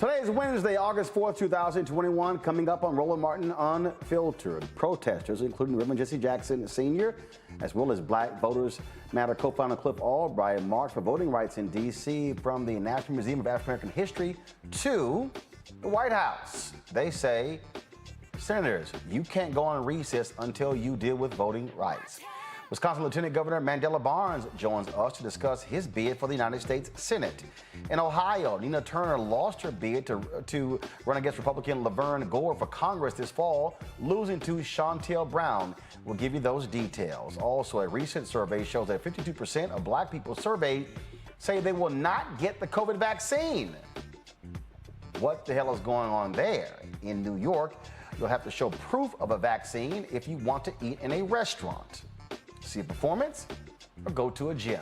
Today is Wednesday, August 4th, 2021. Coming up on Roland Martin Unfiltered. Protesters, including Reverend Jesse Jackson Sr., as well as Black Voters Matter co-founder Cliff Albright, marched for voting rights in D.C. from the National Museum of African American History to the White House. They say, Senators, you can't go on recess until you deal with voting rights. Wisconsin Lieutenant Governor Mandela Barnes joins us to discuss his bid for the United States Senate. In Ohio, Nina Turner lost her bid to run against Republican Laverne Gore for Congress this fall, losing to Shontel Brown. We'll give you those details. Also, a recent survey shows that 52% of Black people surveyed say they will not get the COVID vaccine. What the hell is going on there? In New York, you'll have to show proof of a vaccine if you want to eat in a restaurant, see a performance, or go to a gym.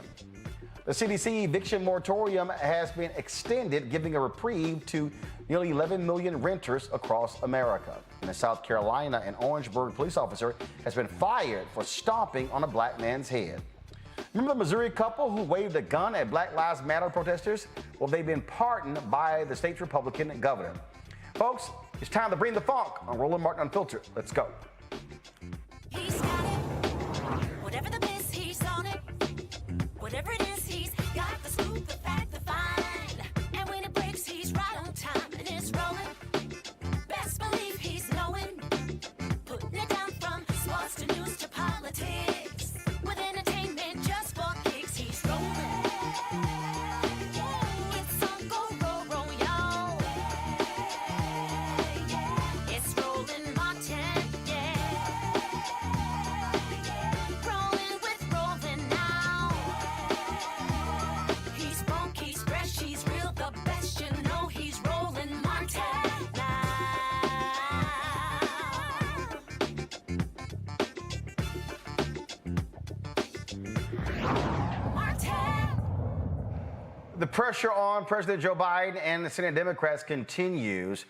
The CDC Eviction moratorium has been extended, giving a reprieve to nearly 11 million renters across America. In South Carolina, an Orangeburg police officer has been fired for stomping on a black man's head. Remember the Missouri couple who waved a gun at Black Lives Matter protesters? Well, they've been pardoned by the state's Republican governor. Folks, it's time to bring the funk on Roland Martin Unfiltered. Let's go. He's got it. Whatever the miss, he's on it. Whatever it is, he's got the scoop, the fact, the find. And when it breaks, he's right on time and it's rolling. Best believe he's knowing. Putting it down from sports to news to politics. With entertainment just for kicks, he's rolling. It's on go, roll, y'all. It's Roland Martin, rolling with Roland now. He's funky, he's fresh, he's real, the best, you know he's Roland Martin now. Martin. The pressure on President Joe Biden and the Senate Democrats continues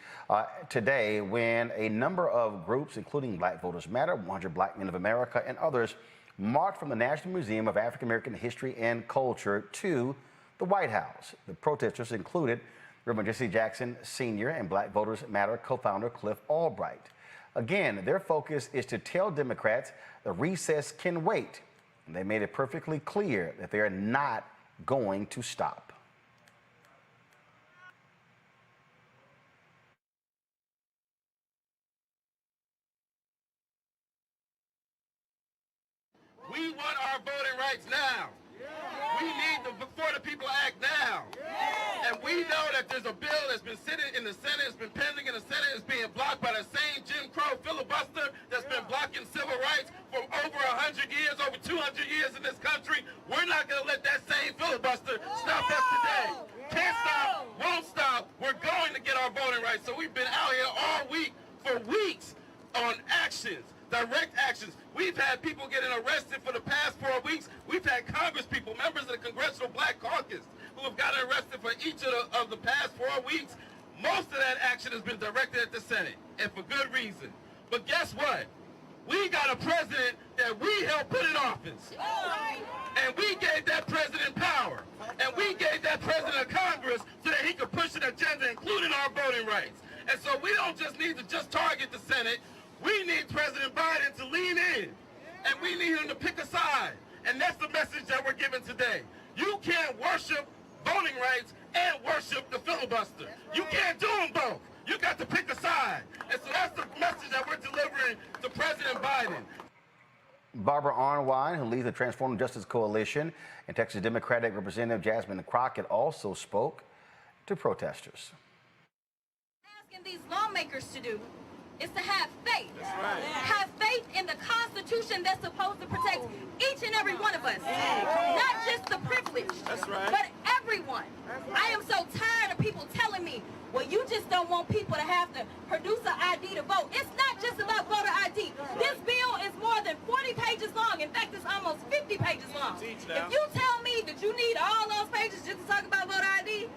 today when a number of groups, including Black Voters Matter, 100 Black Men of America, and others, marched from the National Museum of African American History and Culture to the White House. The protesters included Reverend Jesse Jackson Sr. and Black Voters Matter co-founder Cliff Albright. Again, their focus is to tell Democrats the recess can wait. And they made it perfectly clear that they are not going to stop. We want our voting rights now. We need the For the People Act now. And we know that there's a bill that's been sitting in the Senate, it's been pending in the Senate, it's being blocked by the same Jim Crow filibuster that's been blocking civil rights for over 100 years, over 200 years in this country. We're not going to let that same filibuster stop us today. Can't stop, won't stop. We're going to get our voting rights. So we've been out here all week, for weeks, on actions. Direct actions. We've had people getting arrested for the past 4 weeks. We've had Congress people, members of the Congressional Black Caucus, who have gotten arrested for each of the past 4 weeks. Most of that action has been directed at the Senate, and for good reason. But guess what? We got a president that we helped put in office. And we gave that president power. And we gave that president a Congress so that he could push an agenda, including our voting rights. And so we don't just need to just target the Senate. We need President Biden to lean in, and we need him to pick a side. And that's the message that we're giving today. You can't worship voting rights and worship the filibuster. You can't do them both. You got to pick a side. And so that's the message that we're delivering to President Biden. Barbara Arnwine, who leads the Transforming Justice Coalition, and Texas Democratic Representative Jasmine Crockett also spoke to protesters. Asking these lawmakers to do is to have faith. That's right. Have faith in the Constitution that's supposed to protect each and every one of us. Not just the privileged, That's right. but everyone. I am so tired of people telling me, well, you just don't want people to have to produce an ID to vote. It's not just about voter ID. This bill is more than 40 pages long. In fact, it's almost 50 pages long. If you tell me that you need all those pages just to talk about voter ID,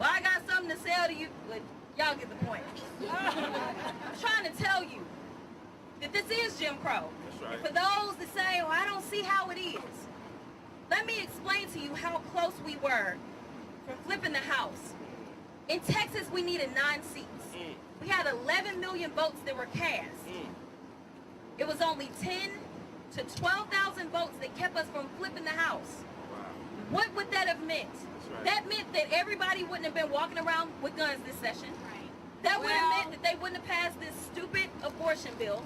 well, I got something to sell to you. But y'all get the point. I'm trying to tell you that this is Jim Crow. Right. And for those that say, oh, I don't see how it is, let me explain to you how close we were from flipping the House. In Texas, we needed 9 seats. We had 11 million votes that were cast. It was only 10 to 12,000 votes that kept us from flipping the House. What would that have meant? That meant that everybody wouldn't have been walking around with guns this session. That would have meant that they wouldn't have passed this stupid abortion bill.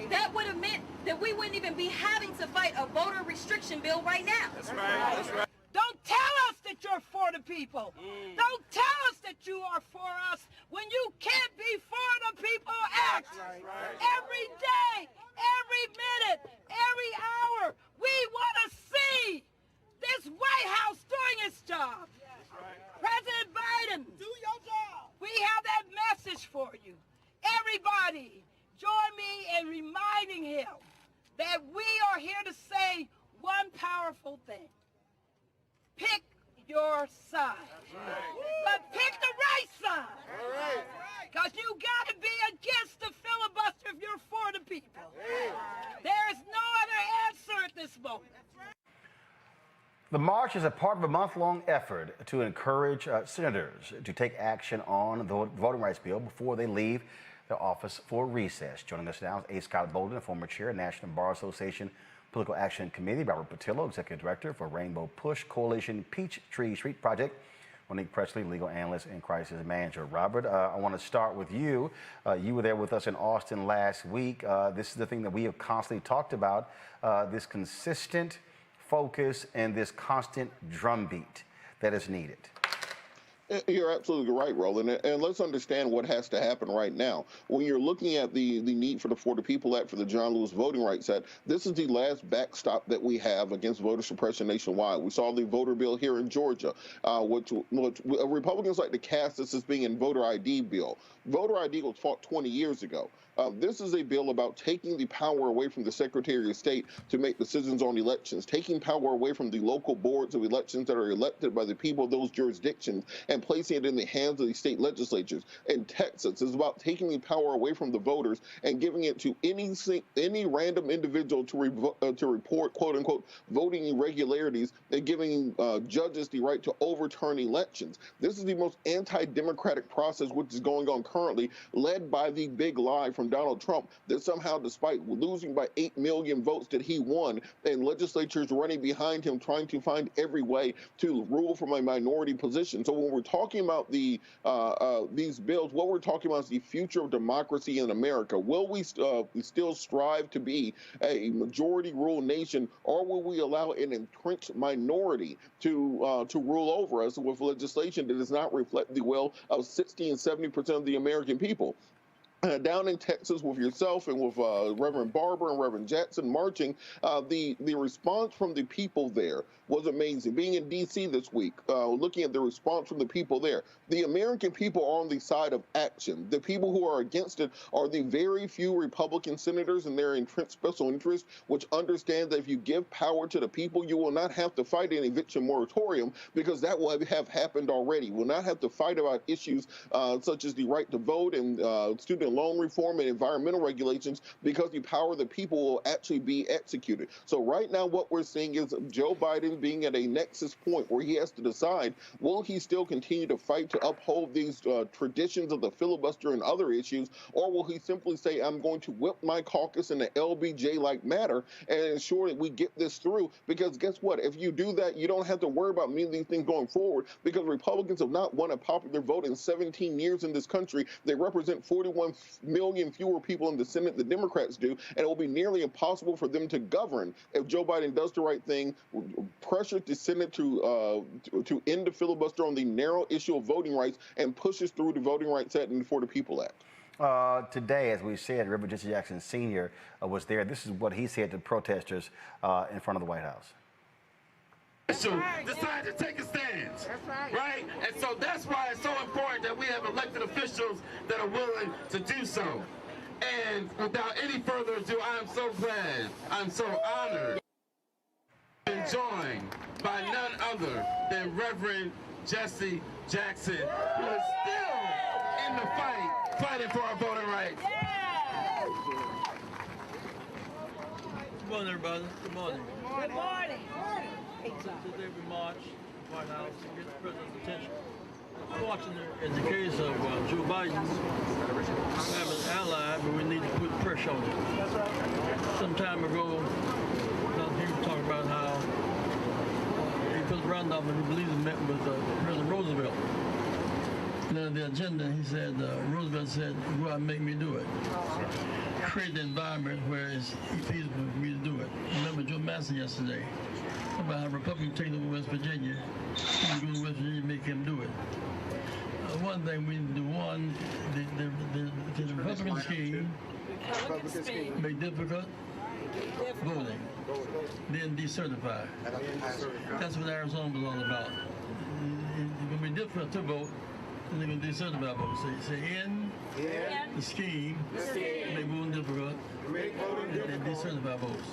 That would have meant that we wouldn't even be having to fight a voter restriction bill right now. That's right. That's right. Don't tell us that you're for the people. Don't tell us that you are for us when you can't be for the people. Act every day, every minute, every hour. We want to see this White House doing its job. President Biden, do your job. We have that message for you. Everybody, join me in reminding him that we are here to say one powerful thing. Pick your side. But pick the right side. Because you got to be against the filibuster if you're for the people. There is no other answer at this moment. The march is a part of a month-long effort to encourage senators to take action on the voting rights bill before they leave their office for recess. Joining us now is A. Scott Bolden, former chair of the National Bar Association Political Action Committee, Robert Patillo, Executive Director for Rainbow Push Coalition Peachtree Street Project, Monique Presley, Legal Analyst and Crisis Manager. Robert, I want to start with you. You were there with us in Austin last week. This is the thing that we have constantly talked about, this consistent focus and this constant drumbeat that is needed. You're absolutely right, Roland. And let's understand what has to happen right now. When you're looking at the need for the For the People Act, for the John Lewis Voting Rights Act, this is the last backstop that we have against voter suppression nationwide. We saw the voter bill here in Georgia, which Republicans like to cast this as being a voter ID bill. Voter ID was fought 20 years ago. This is a bill about taking the power away from the Secretary of State to make decisions on elections, taking power away from the local boards of elections that are elected by the people of those jurisdictions and placing it in the hands of the state legislatures. In Texas, it's about taking the power away from the voters and giving it to any random individual to report, quote unquote, voting irregularities and giving judges the right to overturn elections. This is the most anti-democratic process which is going on currently, led by the big lie from Donald Trump that somehow, despite losing by 8 million votes, that he won, and legislatures running behind him trying to find every way to rule from a minority position. So when we're talking about these bills, what we're talking about is the future of democracy in America. Will we still strive to be a majority rule nation, or will we allow an entrenched minority to rule over us with legislation that does not reflect the will of 60 and 70% of the American people? Down in Texas with yourself and with Reverend Barber and Reverend Jackson marching, the response from the people there was amazing. Being in D.C. this week, looking at the response from the people there, the American people are on the side of action. The people who are against it are the very few Republican senators and their entrenched special interests, which understand that if you give power to the people, you will not have to fight an eviction moratorium, because that will have happened already. You will not have to fight about issues such as the right to vote and student loan reform and environmental regulations, because the power of the people will actually be executed. So right now what we're seeing is Joe Biden being at a nexus point where he has to decide, will he still continue to fight to uphold these traditions of the filibuster and other issues, or will he simply say, I'm going to whip my caucus in an LBJ-like manner and ensure that we get this through? Because guess what? If you do that, you don't have to worry about many of these things going forward, because Republicans have not won a popular vote in 17 years in this country. They represent 41 million fewer people in the Senate than Democrats do, and it will be nearly impossible for them to govern if Joe Biden does the right thing, pressure the Senate to end the filibuster on the narrow issue of voting rights, and pushes through the Voting Rights Act and the For the People Act. Today, as we said, Reverend Jesse Jackson Sr. Was there. This is what he said to protesters in front of the White House. Decide to take a stand, right? And so that's why it's so important that we have elected officials that are willing to do so. And without any further ado, I am so glad, I'm so honored, and joined by none other than Reverend Jesse Jackson, who is still in the fight, fighting for our voting rights. Good morning, everybody. Good morning. Good morning. Today we march to the White House to get the president's attention. watching in the case of Joe Biden, we have an ally, but we need to put pressure on him. Some time ago, he was talking about how he put Randolph and he believes he met with President Roosevelt. And on the agenda, he said, Roosevelt said, go out and make me do it. Create the environment where it's feasible for me to do it. Remember Joe Manchin yesterday about how Republicans take over West Virginia. You go to West Virginia and make him do it. One thing we need to do, one, the Republican scheme make difficult voting, then decertify. That's what Arizona was all about. It's going to be difficult to vote, and they're going to decertify votes. So say in the scheme, make voting difficult, and decertify votes.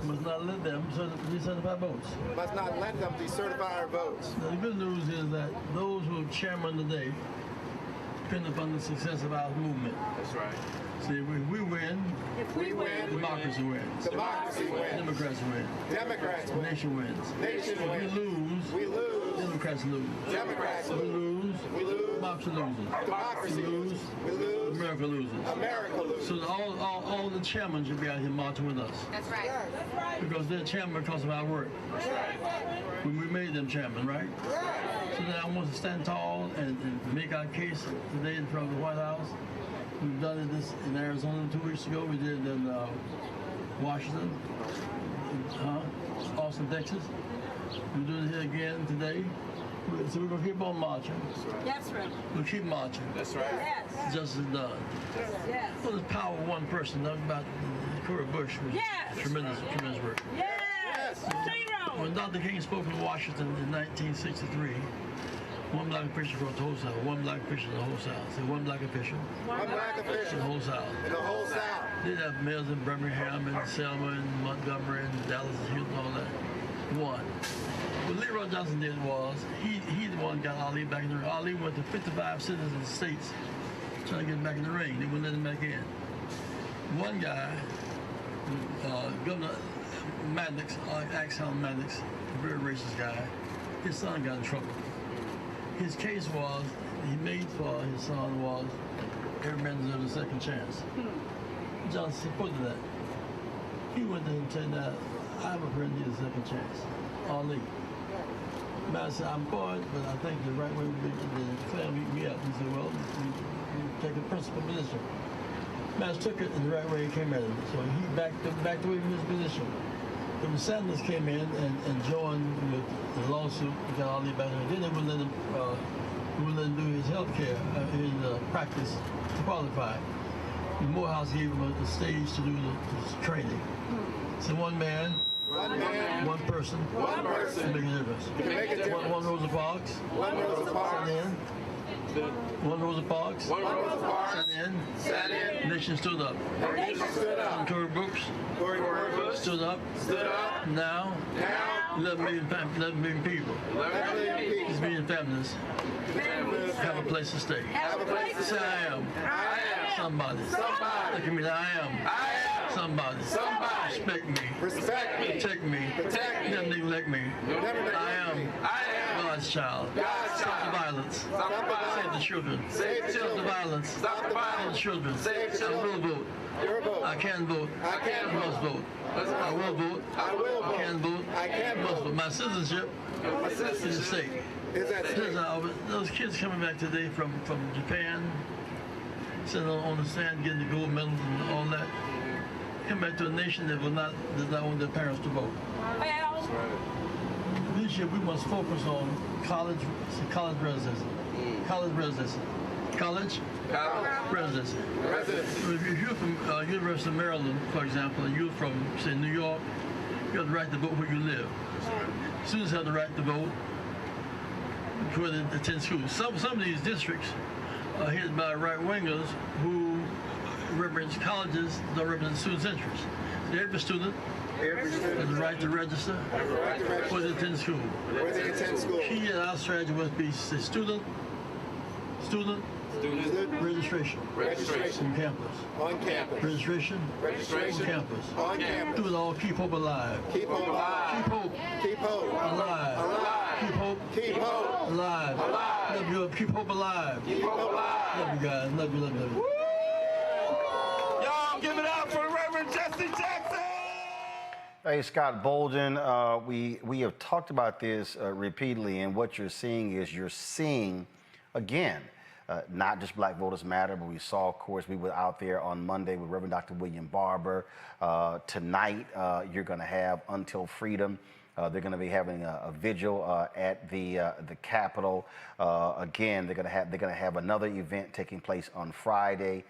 Must not let them decertify votes. Must not let them decertify our votes. Now, the good news is that those who are chairman today depend upon the success of our movement. That's right. See, if we win, democracy wins. Democracy wins. Democrats win. Democrats The win. nation wins. Nation If wins. we lose, Democrats lose. Democrats We lose. lose, democracy loses. Democracy We lose, we lose. America loses. America loses. So all the chairmen should be out here marching with us. That's right. Because they're chairman because of our work. When we made them chairman, right? So then I want to stand tall and make our case today in front of the White House. We've done it in Arizona 2 weeks ago. We did it in Washington, Austin, Texas. We're doing it here again today. So we're going to keep on marching. That's right. We'll keep marching. That's right. Yes. Justice done. Yes. Well, the power of one person. Not about Cora Bush was Yes. tremendous work. Yes. Zero. When Dr. King spoke in Washington in 1963, one black official wrote the whole South. One black official in the whole South. So one black official One black in official the whole South. in the whole South. They have mayors in Birmingham and Selma and Montgomery and Dallas and Houston, all that. One. What Leroy Johnson did was, he the one got Ali back in the ring. Ali went to 55 cities and states trying to get him back in the ring. They wouldn't let him back in. One guy, Governor Maddox, Axel Maddox, a very racist guy, his son got in trouble. His case was, he made for his son was, every man deserves a second chance. Johnson supported that. He went to him and said, now, I'm afraid I need a second chance. Ali. Man said, I'm for it, but I think the right way would be the family meet me up. He said, well, you take a principal position. Man took it in the right way he came at him. So he backed away from his position. When Sanders came in and joined with the lawsuit, he got Ali back in. Then they wouldn't let him do his health care, his practice to qualify. The Morehouse gave him a stage to do the training. So one man, one person, can make a difference. Make a difference. One Rosa Parks, One Rosa Parks. sat in. One Rosa Parks, One Rosa Parks. sat in. Nation stood up. Nation stood up. Tory Brooks Tory Bush stood up. stood up. Now, Now, 11 million people. 11 million people. These million families have a place to stay. Have a place to Say I am I am somebody. somebody. Look at me, I am somebody. Somebody. Respect me. Respect me. Protect me. Protect me. Never neglect me. Never neglect I am me. God's child. God's Stop child. the violence. Stop the violence. Save the children. Save the Stop the children. violence. Stop the Save the violence. children. Save the I will children. vote. Your vote. I can vote. I can I vote. must vote. I will vote. I will I vote. can vote. I can must vote. vote. My citizenship My is at citizenship stake. is at Here's stake. how those kids coming back today from Japan, sitting on the stand getting the gold medals and all that, come back to a nation that does not want their parents to vote. Well, This year we must focus on college residency. College residency. College residency. Residency. If you're from University of Maryland, for example, and you're from, say, New York, you have the right to vote where you live. Students have the right to vote where they attend school. Some of these districts are headed by right-wingers who represent colleges, don't represent students' interests. So every student Every has student the right to register right to register where they attend school. where they attend school. Key in our strategy must be say, student Student registration registration on campus. on campus. Registration Registration on campus. on campus. Do it all. Keep hope alive. Keep hope alive. Keep hope Keep hope alive. alive. Keep hope. Keep hope Alive. alive. Love you. Keep hope alive. Keep hope alive. Love you guys. Love you. Love you. Love you. Y'all give it up for Reverend Jesse Jackson. Hey, Scott Bolden, we have talked about this repeatedly, and what you're seeing, again, not just Black Voters Matter, but we saw, of course, we were out there on Monday with Reverend Dr. William Barber. Tonight, you're going to have Until Freedom. They're going to be having a vigil at the Capitol. Again, they're going to have another event taking place on Friday.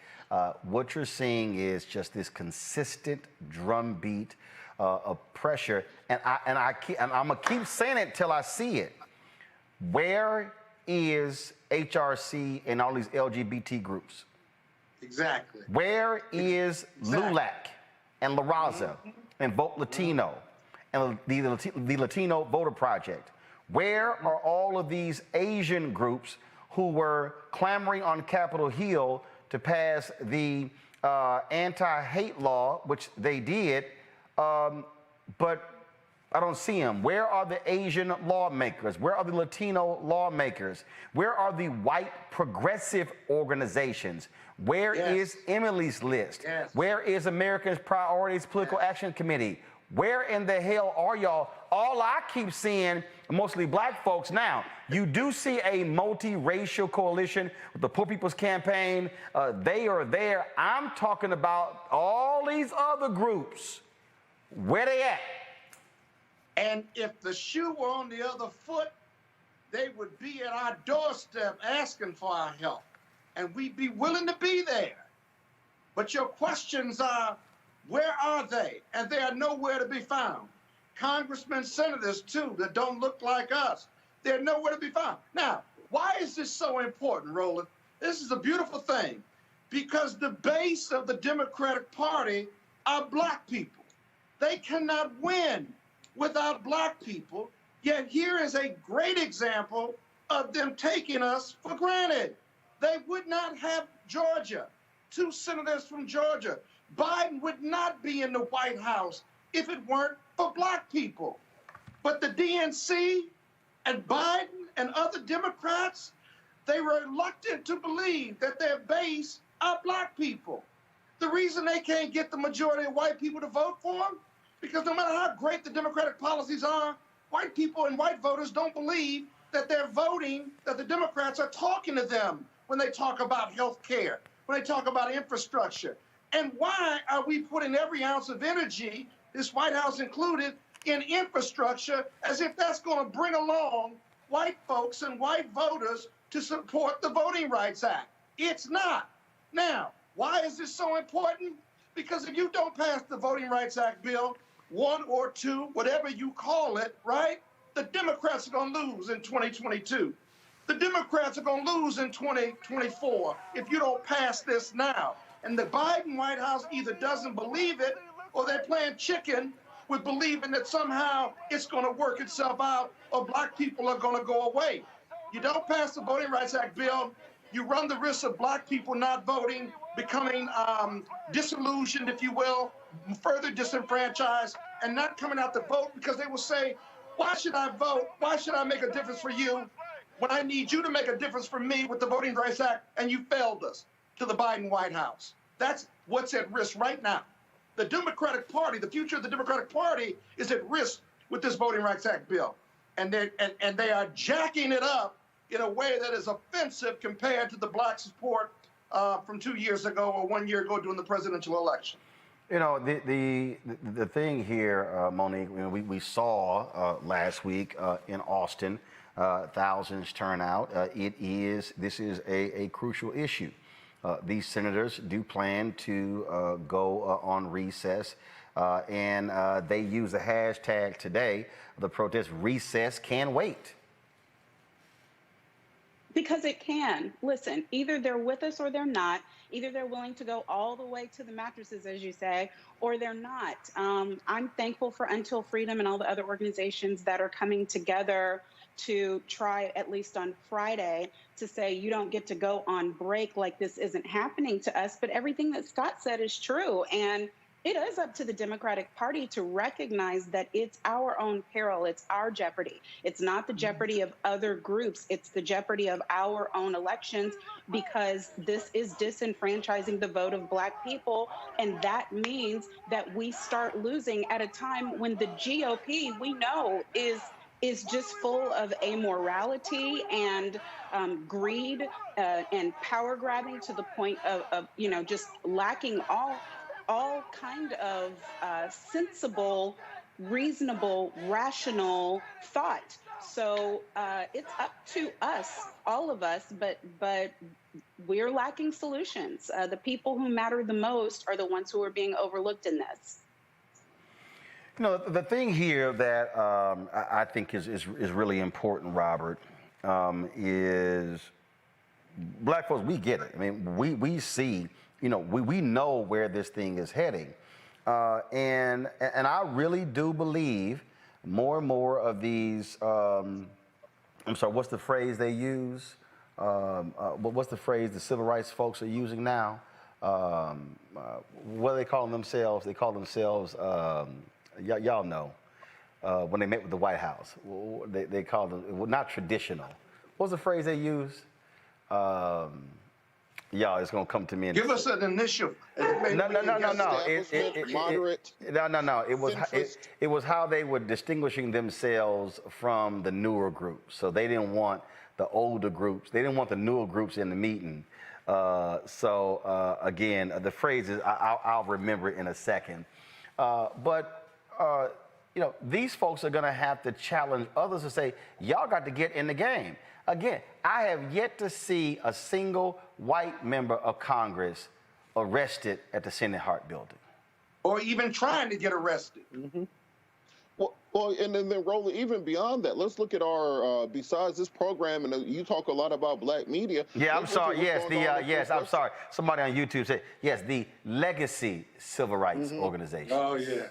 What you're seeing is just this consistent drumbeat of pressure, and I'm gonna keep saying it till I see it. Where is HRC and all these LGBT groups? Exactly. Where is LULAC and La Raza and Vote Latino and the Latino Voter Project? Where are all of these Asian groups who were clamoring on Capitol Hill to pass the anti-hate law, which they did, but I don't see them. Where are the Asian lawmakers? Where are the Latino lawmakers? Where are the white progressive organizations? Where is Emily's List? Where is Americans Priorities Political Action Committee? Where in the hell are y'all? All I keep seeing, mostly black folks now, you do see a multiracial coalition with the Poor People's Campaign. They are there. I'm talking about all these other groups. Where they at? And if the shoe were on the other foot, they would be at our doorstep asking for our help. And we'd be willing to be there. But your questions are, where are they? And they are nowhere to be found. Congressmen, senators, too, that don't look like us, they're nowhere to be found. Now, why is this so important, Roland? This is a beautiful thing, because the base of the Democratic Party are black people. They cannot win without black people, yet here is a great example of them taking us for granted. They would not have Georgia, 2 senators from Georgia. Biden would not be in the White House if it weren't for black people. But the DNC and Biden and other Democrats, they were reluctant to believe that their base are black people. The reason they can't get the majority of white people to vote for them, because no matter how great the Democratic policies are, white people and white voters don't believe that they're voting, that the Democrats are talking to them when they talk about health care, when they talk about infrastructure. And why are we putting every ounce of energy, this White House included, in infrastructure as if that's going to bring along white folks and white voters to support the Voting Rights Act? It's not. Now, why is this so important? Because if you don't pass the Voting Rights Act bill, 1 or 2, whatever you call it, right, the Democrats are going to lose in 2022. The Democrats are going to lose in 2024 if you don't pass this now. And the Biden White House either doesn't believe it, or they're playing chicken with believing that somehow it's going to work itself out, or black people are going to go away. You don't pass the Voting Rights Act bill, you run the risk of black people not voting, becoming disillusioned, if you will, further disenfranchised, and not coming out to vote because they will say, why should I vote? Why should I make a difference for you when I need you to make a difference for me with the Voting Rights Act, and you failed us to the Biden White House? That's what's at risk right now. The Democratic Party, the future of the Democratic Party is at risk with this Voting Rights Act bill. And they are jacking it up in a way that is offensive compared to the black support from 2 years ago or 1 year ago during the presidential election. You know, the thing here, Monique, you know, we saw last week in Austin, thousands turn out. This is a crucial issue. These senators do plan to go on recess, and they use the hashtag today, the protest, recess can wait. Because it can. Listen, either they're with us or they're not. Either they're willing to go all the way to the mattresses, as you say, or they're not. I'm thankful for Until Freedom and all the other organizations that are coming together to try, at least on Friday, to say you don't get to go on break like this isn't happening to us. But everything that Scott said is true. And It is up to the Democratic Party to recognize that it's our own peril. It's our jeopardy. It's not the jeopardy of other groups. It's the jeopardy of our own elections, because this is disenfranchising the vote of Black people. And that means that we start losing at a time when the GOP, we know, is just full of amorality and greed and power grabbing to the point of just lacking all kind of sensible, reasonable, rational thought. So it's up to us, all of us, but we're lacking solutions. The people who matter the most are the ones who are being overlooked in this. You know, the thing here that I think is really important, Robert, is Black folks, we get it. I mean, we see, we know where this thing is heading. And I really do believe more and more of these, I'm sorry, what's the phrase they use? What's the phrase the civil rights folks are using now? What do they call themselves? They call themselves, y'all know, when they met with the White House, they call them, well, not traditional. What's the phrase they use? Y'all, it's gonna come to me. Give us an initial. No. Moderate. No. It was how they were distinguishing themselves from the newer groups. So they didn't want the older groups. They didn't want the newer groups in the meeting. Again, the phrase is, I'll remember it in a second. These folks are gonna have to challenge others to say, y'all got to get in the game. Again, I have yet to see a single white member of Congress arrested at the Senate Hart Building. Or even trying to get arrested. Mm-hmm. Well, and then Roland, even beyond that, let's look at our, besides this program, and you talk a lot about Black media. Yeah, I'm sorry. Yes, I'm sorry. Somebody on YouTube said, yes, the Legacy Civil Rights Organization. Oh, yeah.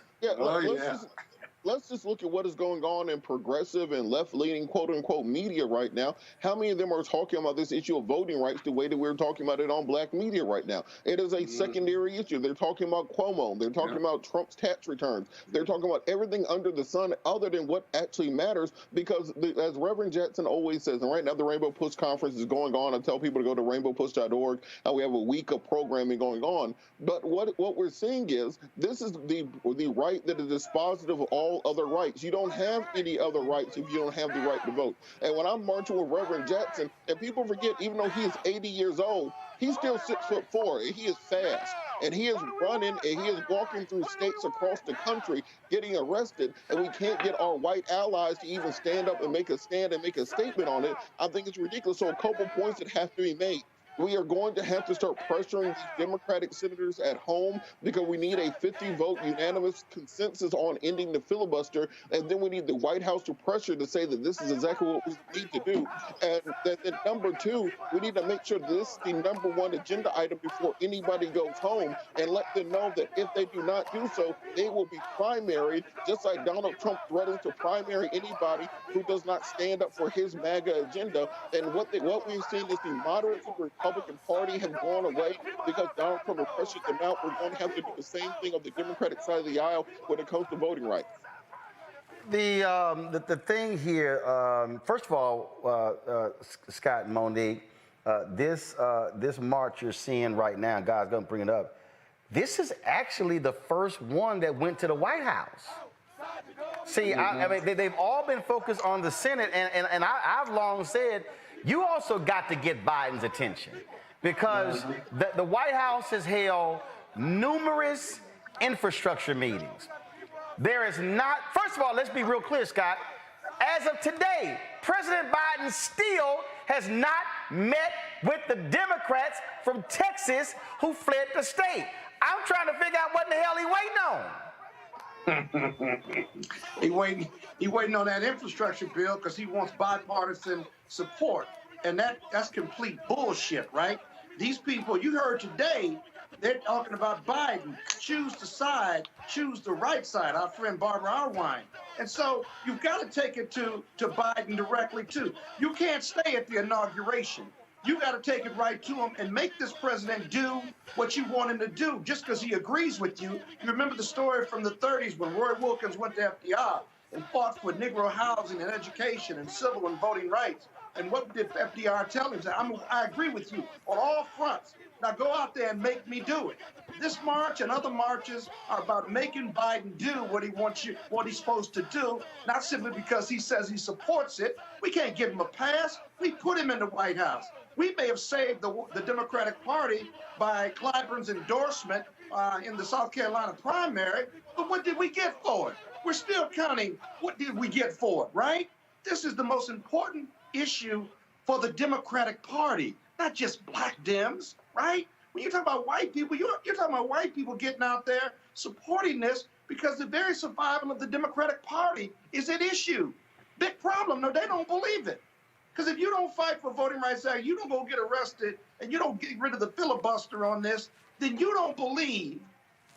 Let's just look at what is going on in progressive and left-leaning, quote-unquote, media right now. How many of them are talking about this issue of voting rights the way that we're talking about it on Black media right now? It is a secondary issue. They're talking about Cuomo. They're talking about Trump's tax returns. They're talking about everything under the sun other than what actually matters, because as Reverend Jackson always says, and right now the Rainbow Push Conference is going on. I tell people to go to rainbowpush.org. We have a week of programming going on. But what we're seeing is this is the right that is dispositive of all other rights. You don't have any other rights if you don't have the right to vote. And when I'm marching with Reverend Jackson, and people forget, even though he is 80 years old, he's still 6'4", and he is fast. And he is running, and he is walking through states across the country getting arrested, and we can't get our white allies to even stand up and make a stand and make a statement on it. I think it's ridiculous. So a couple points that have to be made. We are going to have to start pressuring these Democratic senators at home, because we need a 50-vote unanimous consensus on ending the filibuster. And then we need the White House to pressure to say that this is exactly what we need to do. And then number two, we need to make sure that this is the number one agenda item before anybody goes home, and let them know that if they do not do so, they will be primaried, just like Donald Trump threatens to primary anybody who does not stand up for his MAGA agenda. And what we've seen is the moderates of the Republican Party have gone away because Donald Trump has pressured them out. We're going to have to do the same thing on the Democratic side of the aisle when it comes to voting rights. The thing here, first of all, Scott and Monique, this march you're seeing right now, God's going to bring it up. This is actually the first one that went to the White House. See, I mean, they've all been focused on the Senate, and I've long said, you also got to get Biden's attention, because the White House has held numerous infrastructure meetings. There is not, first of all, let's be real clear, Scott. As of today, President Biden still has not met with the Democrats from Texas who fled the state. I'm trying to figure out what in the hell he waiting on. He waiting on that infrastructure bill because he wants bipartisan support. And that's complete bullshit, right? These people, you heard today, they're talking about Biden. Choose the side, choose the right side, our friend Barbara Arwine. And so you've got to take it to Biden directly, too. You can't stay at the inauguration. You got to take it right to him and make this president do what you want him to do just because he agrees with you. You remember the story from the 30s when Roy Wilkins went to FDR and fought for Negro housing and education and civil and voting rights. And what did FDR tell him? He said, I agree with you on all fronts. Now go out there and make me do it. This march and other marches are about making Biden do what he wants you, what he's supposed to do, not simply because he says he supports it. We can't give him a pass. We put him in the White House. We may have saved the Democratic Party by Clyburn's endorsement in the South Carolina primary, but what did we get for it? We're still counting what did we get for it, right? This is the most important issue for the Democratic Party, not just black Dems, right? When you talk about white people, you're talking about white people getting out there supporting this because the very survival of the Democratic Party is at issue. Big problem. No, they don't believe it. Because if you don't fight for Voting Rights Act, you don't go get arrested, and you don't get rid of the filibuster on this, then you don't believe,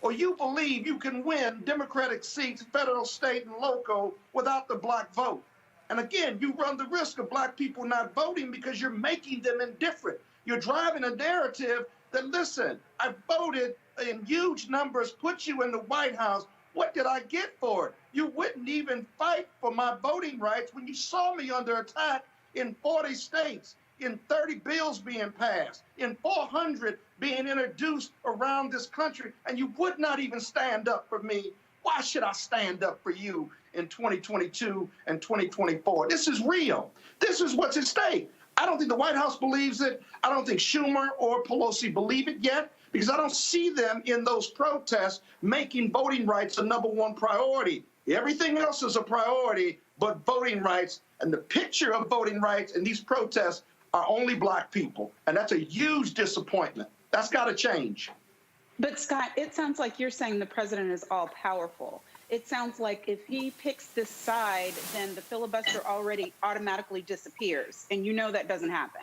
or you believe you can win Democratic seats, federal, state, and local, without the black vote. And again, you run the risk of black people not voting because you're making them indifferent. You're driving a narrative that, listen, I voted in huge numbers, put you in the White House. What did I get for it? You wouldn't even fight for my voting rights when you saw me under attack in 40 states, in 30 bills being passed, in 400 being introduced around this country, and you would not even stand up for me. Why should I stand up for you in 2022 and 2024? This is real. This is what's at stake. I don't think the White House believes it. I don't think Schumer or Pelosi believe it yet, because I don't see them in those protests making voting rights a #1 priority. Everything else is a priority, but voting rights, and the picture of voting rights in these protests are only black people. And that's a huge disappointment. That's got to change. But Scott, it sounds like you're saying the president is all powerful. It sounds like if he picks this side, then the filibuster already automatically disappears. And you know that doesn't happen.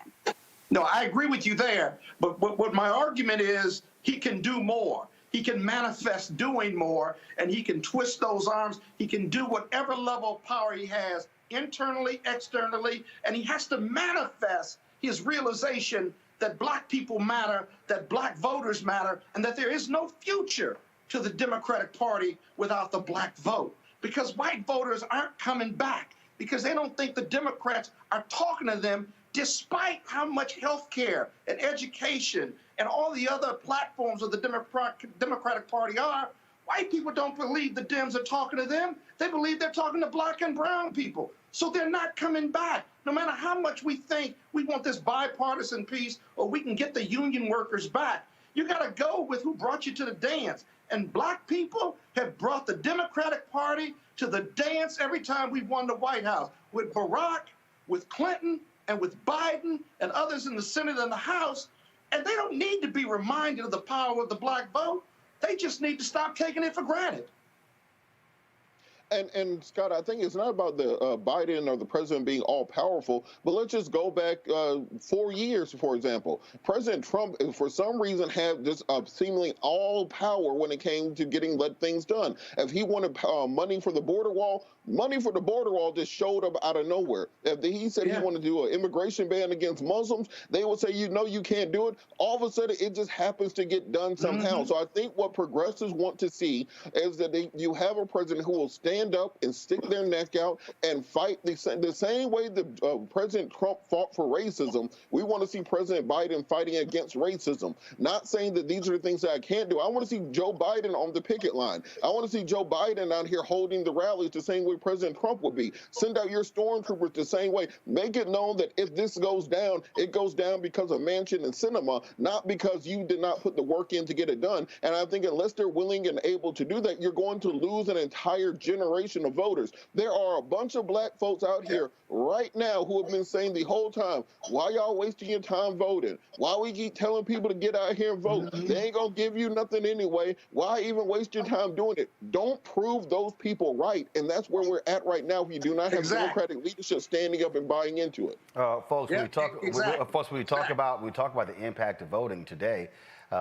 No, I agree with you there. But what my argument is, he can do more. He can manifest doing more, and he can twist those arms. He can do whatever level of power he has, internally, externally, and he has to manifest his realization that black people matter, that black voters matter, and that there is no future to the Democratic Party without the black vote. Because white voters aren't coming back because they don't think the Democrats are talking to them, despite how much health care and education and all the other platforms of the Democratic Party are. White people don't believe the Dems are talking to them. They believe they're talking to black and brown people. So they're not coming back. No matter how much we think we want this bipartisan peace or we can get the union workers back, you got to go with who brought you to the dance. And black people have brought the Democratic Party to the dance every time we've won the White House. With Barack, with Clinton, and with Biden and others in the Senate and the House. And they don't need to be reminded of the power of the black vote. They just need to stop taking it for granted. And Scott, I think it's not about the Biden or the president being all powerful, but let's just go back 4 years, for example. President Trump, for some reason, had this seemingly all power when it came to getting things done. If he wanted money for the border wall just showed up out of nowhere. If he said he wanted to do an immigration ban against Muslims, they would say, you can't do it. All of a sudden, it just happens to get done somehow. So I think what progressives want to see is that you have a president who will stand up and stick their neck out and fight the same way that President Trump fought for racism. We want to see President Biden fighting against racism. Not saying that these are the things that I can't do. I want to see Joe Biden on the picket line. I want to see Joe Biden out here holding the rallies the same way President Trump would be. Send out your stormtroopers the same way. Make it known that if this goes down, it goes down because of Manchin and Sinema, not because you did not put the work in to get it done. And I think unless they're willing and able to do that, you're going to lose an entire generation of voters. There are a bunch of black folks out here right now who have been saying the whole time, why y'all wasting your time voting? Why we keep telling people to get out here and vote? They ain't gonna give you nothing anyway. Why even waste your time doing it? Don't prove those people right. And that's where we're at right now if you do not have Democratic leadership standing up and buying into it. Folks, when we talk about the impact of voting today,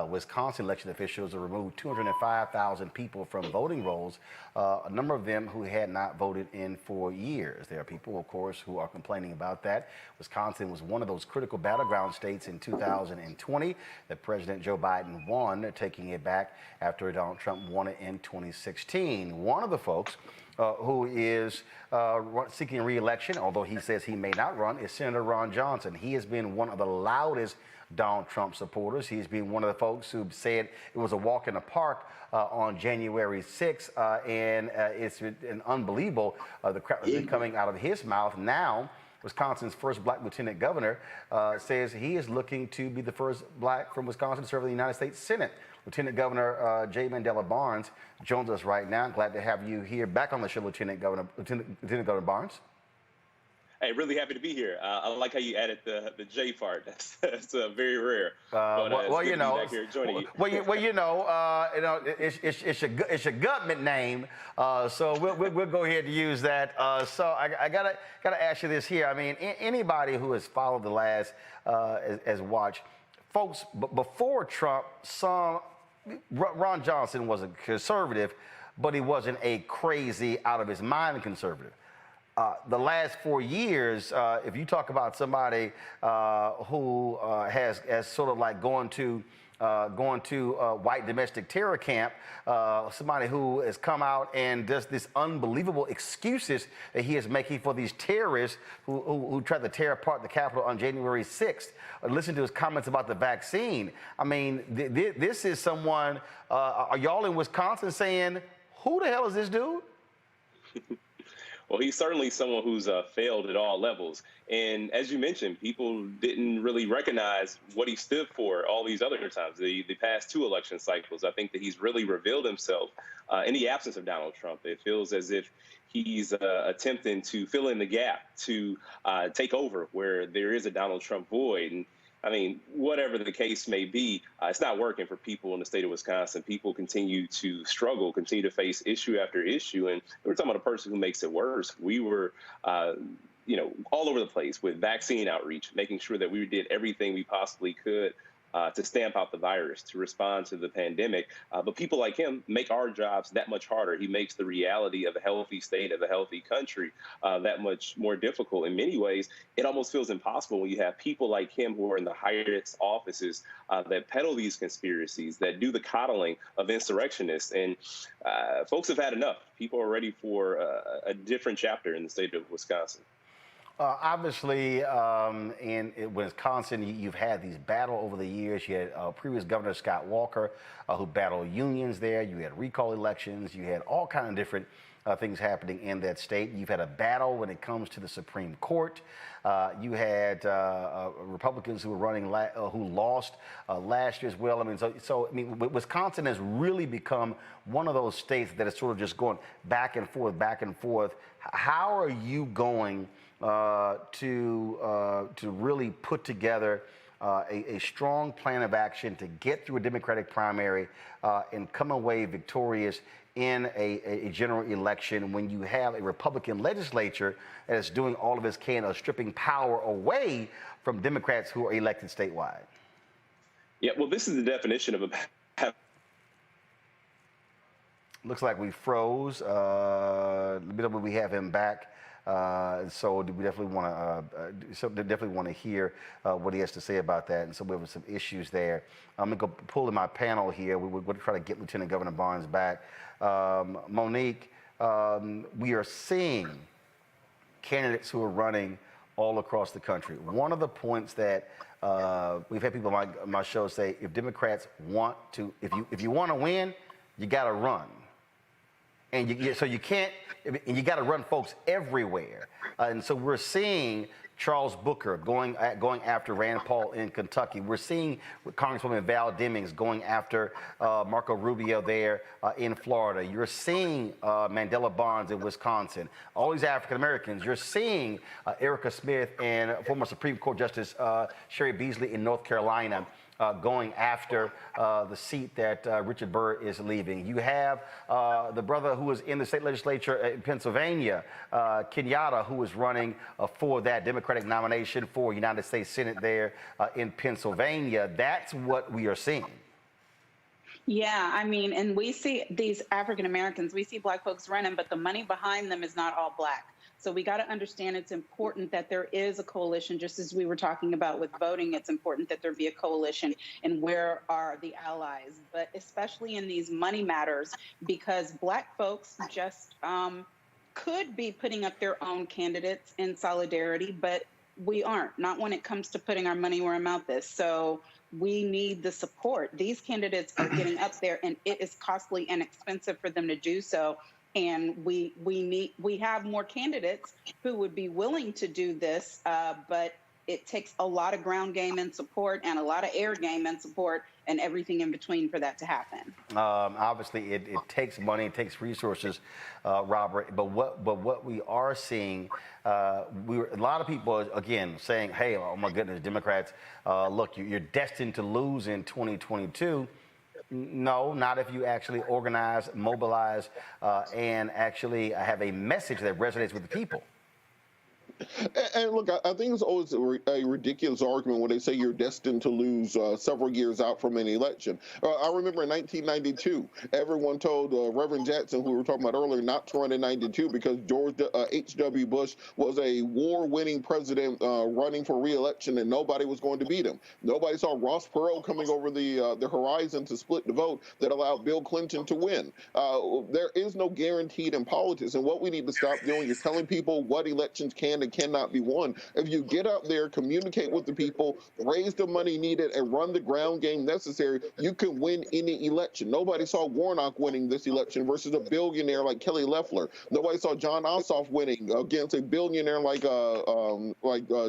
Wisconsin election officials have removed 205,000 people from voting rolls, a number of them who had not voted in 4 years. There are people, of course, who are complaining about that. Wisconsin was one of those critical battleground states in 2020 that President Joe Biden won, taking it back after Donald Trump won it in 2016. One of the folks who is seeking re-election, although he says he may not run, is Senator Ron Johnson. He has been one of the loudest Donald Trump supporters. He's been one of the folks who said it was a walk in the park on January 6th, and it's been unbelievable, the crap that's been coming out of his mouth. Now, Wisconsin's first black lieutenant governor says he is looking to be the first black from Wisconsin to serve in the United States Senate. Lieutenant Governor Mandela Barnes joins us right now. Glad to have you here back on the show, Lieutenant Governor Barnes. Hey, really happy to be here. I like how you added the J part. That's very rare. Well, you know, it's your government name, so we'll go ahead and use that. So I gotta ask you this here. I mean, anybody who has followed the last as watched, folks, before Trump, Ron Johnson was a conservative, but he wasn't a crazy, out of his mind conservative. The last 4 years, if you talk about somebody who has sort of like going to white domestic terror camp, somebody who has come out and does this unbelievable excuses that he is making for these terrorists who tried to tear apart the Capitol on January 6th. Listen to his comments about the vaccine. I mean, this is someone, are y'all in Wisconsin saying, who the hell is this dude? Well, he's certainly someone who's failed at all levels. And as you mentioned, people didn't really recognize what he stood for all these other times, the past 2 election cycles. I think that he's really revealed himself in the absence of Donald Trump. It feels as if he's attempting to fill in the gap, to take over where there is a Donald Trump void. And I mean, whatever the case may be, it's not working for people in the state of Wisconsin. People continue to struggle, continue to face issue after issue. And we're talking about a person who makes it worse. We were, all over the place with vaccine outreach, making sure that we did everything we possibly could to stamp out the virus, to respond to the pandemic. But people like him make our jobs that much harder. He makes the reality of a healthy state, of a healthy country, that much more difficult. In many ways, it almost feels impossible when you have people like him who are in the highest offices that peddle these conspiracies, that do the coddling of insurrectionists. And folks have had enough. People are ready for a different chapter in the state of Wisconsin. Obviously, in Wisconsin, you've had these battle over the years. You had previous Governor Scott Walker, who battled unions there. You had recall elections. You had all kinds of different things happening in that state. You've had a battle when it comes to the Supreme Court. You had Republicans who were running, who lost last year as well. I mean, so Wisconsin has really become one of those states that is sort of just going back and forth, back and forth. How are you going to really put together a strong plan of action to get through a Democratic primary and come away victorious in a general election when you have a Republican legislature that is doing all of its can of stripping power away from Democrats who are elected statewide? Yeah, well, this is the definition of a... Looks like we froze. We have him back. So we definitely want to hear what he has to say about that. And so we have some issues there. I'm going to go pull in my panel here. We're going to try to get Lieutenant Governor Barnes back. Monique, we are seeing candidates who are running all across the country. One of the points that we've had people on my show say, if Democrats want to, if you want to win, you got to run. And you can't, and you got to run folks everywhere. And so we're seeing Charles Booker going after Rand Paul in Kentucky. We're seeing Congresswoman Val Demings going after Marco Rubio there in Florida. You're seeing Mandela Barnes in Wisconsin. All these African Americans. You're seeing Erica Smith and former Supreme Court Justice Sherry Beasley in North Carolina. Going after the seat that Richard Burr is leaving. You have the brother who is in the state legislature in Pennsylvania, Kenyatta, who is running for that Democratic nomination for United States Senate there in Pennsylvania. That's what we are seeing. Yeah, I mean, and we see these African Americans, we see Black folks running, but the money behind them is not all Black. So we got to understand it's important that there is a coalition, just as we were talking about with voting. It's important that there be a coalition, and where are the allies? But especially in these money matters, because Black folks just could be putting up their own candidates in solidarity, but we aren't, not when it comes to putting our money where our mouth is. So we need the support. These candidates are getting up there, and it is costly and expensive for them to do so. And we have more candidates who would be willing to do this, but it takes a lot of ground game and support and a lot of air game and support and everything in between for that to happen. Obviously, it takes money, it takes resources, Robert. But what we are seeing, a lot of people are, again, saying, "Hey, oh my goodness, Democrats, look, you're destined to lose in 2022." No, not if you actually organize, mobilize, and actually have a message that resonates with the people. And look, I think it's always a ridiculous argument when they say you're destined to lose several years out from an election. I remember in 1992, everyone told Reverend Jackson, who we were talking about earlier, not to run in 92 because George H.W. Bush was a war-winning president running for re-election, and nobody was going to beat him. Nobody saw Ross Perot coming over the horizon to split the vote that allowed Bill Clinton to win. There is no guaranteed in politics, and what we need to stop doing is telling people what elections can and cannot be won. If you get out there, communicate with the people, raise the money needed, and run the ground game necessary, you can win any election. Nobody saw Warnock winning this election versus a billionaire like Kelly Loeffler. Nobody saw John Ossoff winning against a billionaire like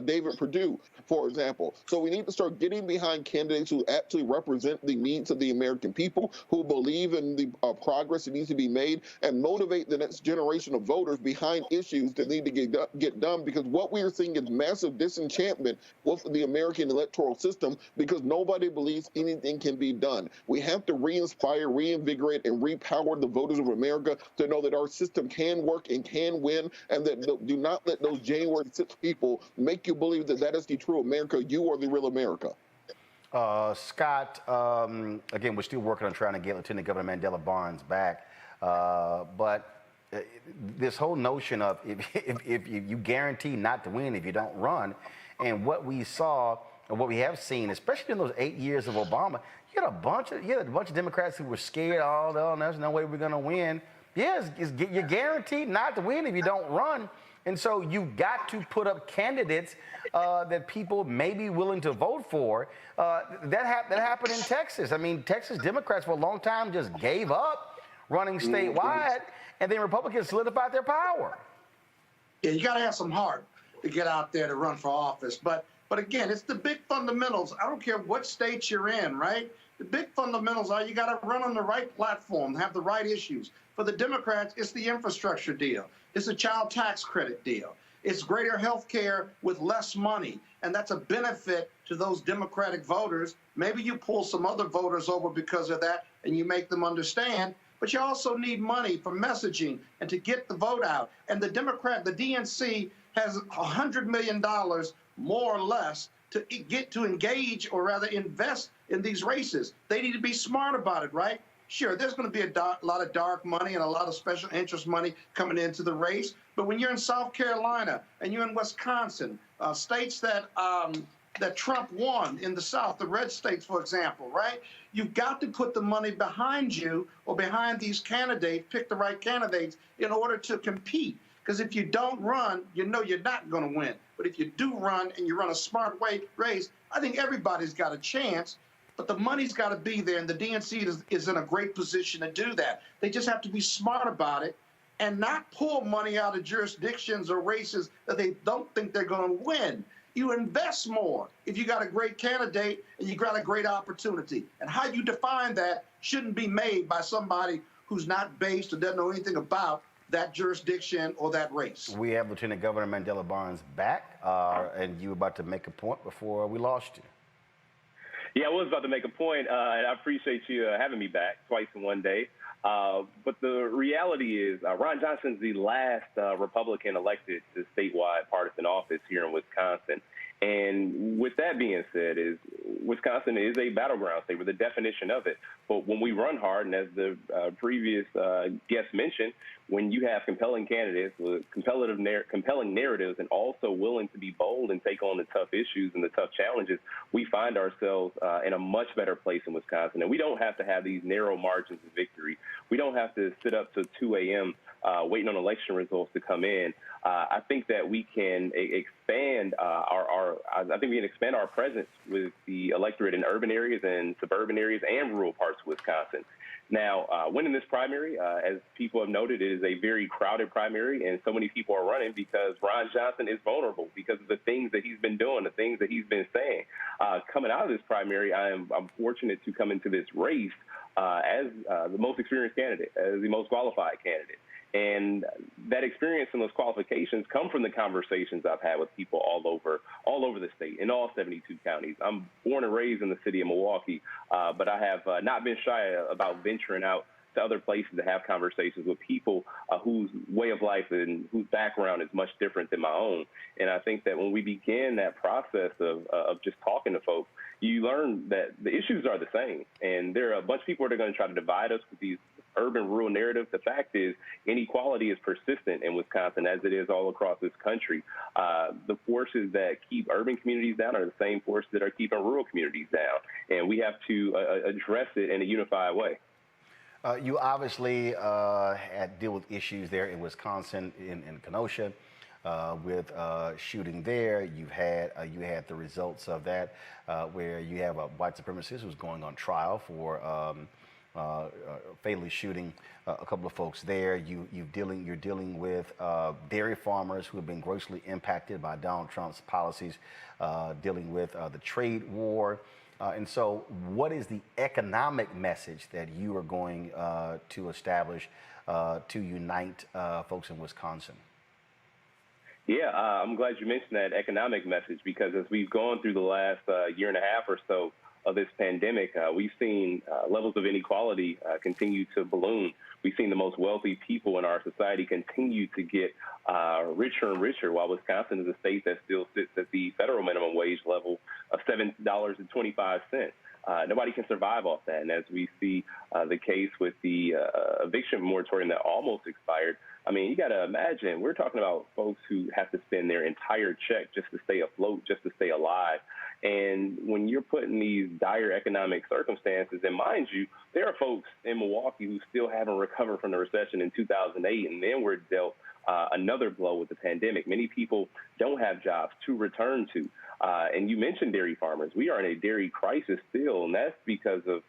David Perdue, for example. So we need to start getting behind candidates who actually represent the needs of the American people, who believe in the progress that needs to be made, and motivate the next generation of voters behind issues that need to get done. Because what we are seeing is massive disenchantment with the American electoral system because nobody believes anything can be done. We have to re-inspire, reinvigorate, and repower the voters of America to know that our system can work and can win, and that do not let those January 6 people make you believe that that is the true America. You are the real America. Scott, again, we're still working on trying to get Lieutenant Governor Mandela Barnes back, but this whole notion of if you guarantee not to win if you don't run, and what we saw and what we have seen, especially in those 8 years of Obama, you had a bunch of Democrats who were scared. Oh, there's no way we're going to win. Yes, you're guaranteed not to win if you don't run, and so you got to put up candidates that people may be willing to vote for. That happened in Texas. I mean, Texas Democrats for a long time just gave up running statewide. And then Republicans solidified their power. Yeah, you got to have some heart to get out there to run for office. But again, it's the big fundamentals. I don't care what state you're in, right? The big fundamentals are you got to run on the right platform, have the right issues. For the Democrats, it's the infrastructure deal. It's a child tax credit deal. It's greater health care with less money. And that's a benefit to those Democratic voters. Maybe you pull some other voters over because of that and you make them understand. But you also need money for messaging and to get the vote out. And the DNC has $100 million more or less to engage or rather invest in these races. They need to be smart about it, right? Sure, there's going to be a lot of dark money and a lot of special interest money coming into the race. But when you're in South Carolina and you're in Wisconsin, states that Trump won in the South, the red states, for example, right? You've got to put the money behind you or behind these candidates, pick the right candidates in order to compete. Because if you don't run, you know you're not going to win. But if you do run and you run a smart race, I think everybody's got a chance. But the money's got to be there, and the DNC is in a great position to do that. They just have to be smart about it and not pull money out of jurisdictions or races that they don't think they're going to win. You invest more if you got a great candidate and you got a great opportunity. And how you define that shouldn't be made by somebody who's not based or doesn't know anything about that jurisdiction or that race. We have Lieutenant Governor Mandela Barnes back, and you were about to make a point before we lost you. Yeah, I was about to make a point, and I appreciate you having me back twice in one day. But the reality is Ron Johnson's the last Republican elected to statewide partisan office here in Wisconsin. And with that being said, Wisconsin is a battleground state. We're the definition of it. But when we run hard, and as the previous guest mentioned, when you have compelling candidates with compelling narratives and also willing to be bold and take on the tough issues and the tough challenges, we find ourselves in a much better place in Wisconsin. And we don't have to have these narrow margins of victory. We don't have to sit up till 2 a.m. Waiting on election results to come in. I think that we can expand our presence with the electorate in urban areas and suburban areas and rural parts of Wisconsin. Now, winning this primary, as people have noted, it is a very crowded primary, and so many people are running because Ron Johnson is vulnerable because of the things that he's been doing, the things that he's been saying. Coming out of this primary, I'm fortunate to come into this race as the most experienced candidate, as the most qualified candidate. And that experience and those qualifications come from the conversations I've had with people all over the state, in all 72 counties. I'm born and raised in the city of Milwaukee, but I have not been shy about venturing out to other places to have conversations with people whose way of life and whose background is much different than my own. And I think that when we begin that process of just talking to folks, you learn that the issues are the same. And there are a bunch of people that are going to try to divide us with these urban-rural narrative. The fact is inequality is persistent in Wisconsin as it is all across this country. The forces that keep urban communities down are the same forces that are keeping rural communities down, and we have to address it in a unified way. You obviously had to deal with issues there in Wisconsin, in Kenosha, with shooting there. You had the results of that, where you have a white supremacist who's going on trial for fatally shooting a couple of folks there. You're dealing with dairy farmers who have been grossly impacted by Donald Trump's policies, dealing with the trade war. And so what is the economic message that you are going to establish to unite folks in Wisconsin? Yeah, I'm glad you mentioned that economic message, because as we've gone through the last year and a half or so of this pandemic, we've seen levels of inequality continue to balloon. We've seen the most wealthy people in our society continue to get richer and richer, while Wisconsin is a state that still sits at the federal minimum wage level of $7.25. Nobody can survive off that. And as we see the case with the eviction moratorium that almost expired, I mean, you got to imagine, we're talking about folks who have to spend their entire check just to stay afloat, just to stay alive. And when you're put in these dire economic circumstances, and mind you, there are folks in Milwaukee who still haven't recovered from the recession in 2008, and then we're dealt another blow with the pandemic. Many people don't have jobs to return to. And you mentioned dairy farmers. We are in a dairy crisis still, and that's because of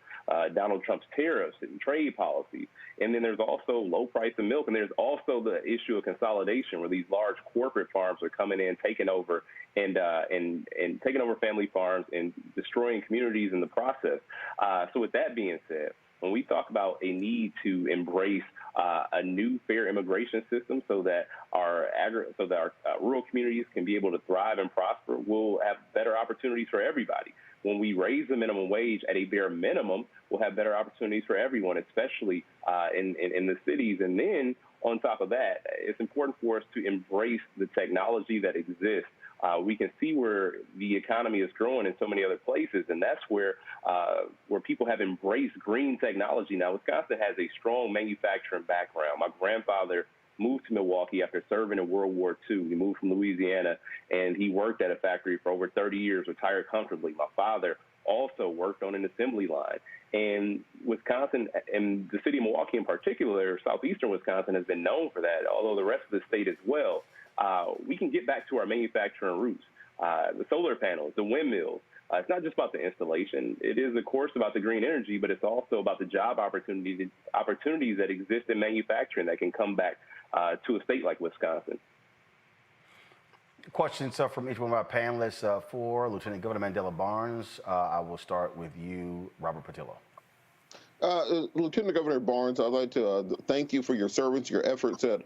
Donald Trump's tariffs and trade policies. And then there's also low price of milk, and there's also the issue of consolidation, where these large corporate farms are coming in, taking over, and taking over family farms and destroying communities in the process. So with that being said, when we talk about a need to embrace a new fair immigration system so that our rural communities can be able to thrive and prosper, we'll have better opportunities for everybody. When we raise the minimum wage at a bare minimum, we'll have better opportunities for everyone, especially in the cities. And then on top of that, it's important for us to embrace the technology that exists. We can see where the economy is growing in so many other places, and that's where people have embraced green technology. Now, Wisconsin has a strong manufacturing background. My grandfather moved to Milwaukee after serving in World War II. He moved from Louisiana, and he worked at a factory for over 30 years, retired comfortably. My father also worked on an assembly line. And Wisconsin, and the city of Milwaukee in particular, southeastern Wisconsin, has been known for that, although the rest of the state as well. We can get back to our manufacturing roots, the solar panels, the windmills. It's not just about the installation. It is, of course, about the green energy, but it's also about the job opportunities that exist in manufacturing that can come back to a state like Wisconsin. Questions from each one of our panelists. For Lieutenant Governor Mandela Barnes, I will start with you, Robert Patillo. Lieutenant Governor Barnes, I'd like to thank you for your service, your efforts at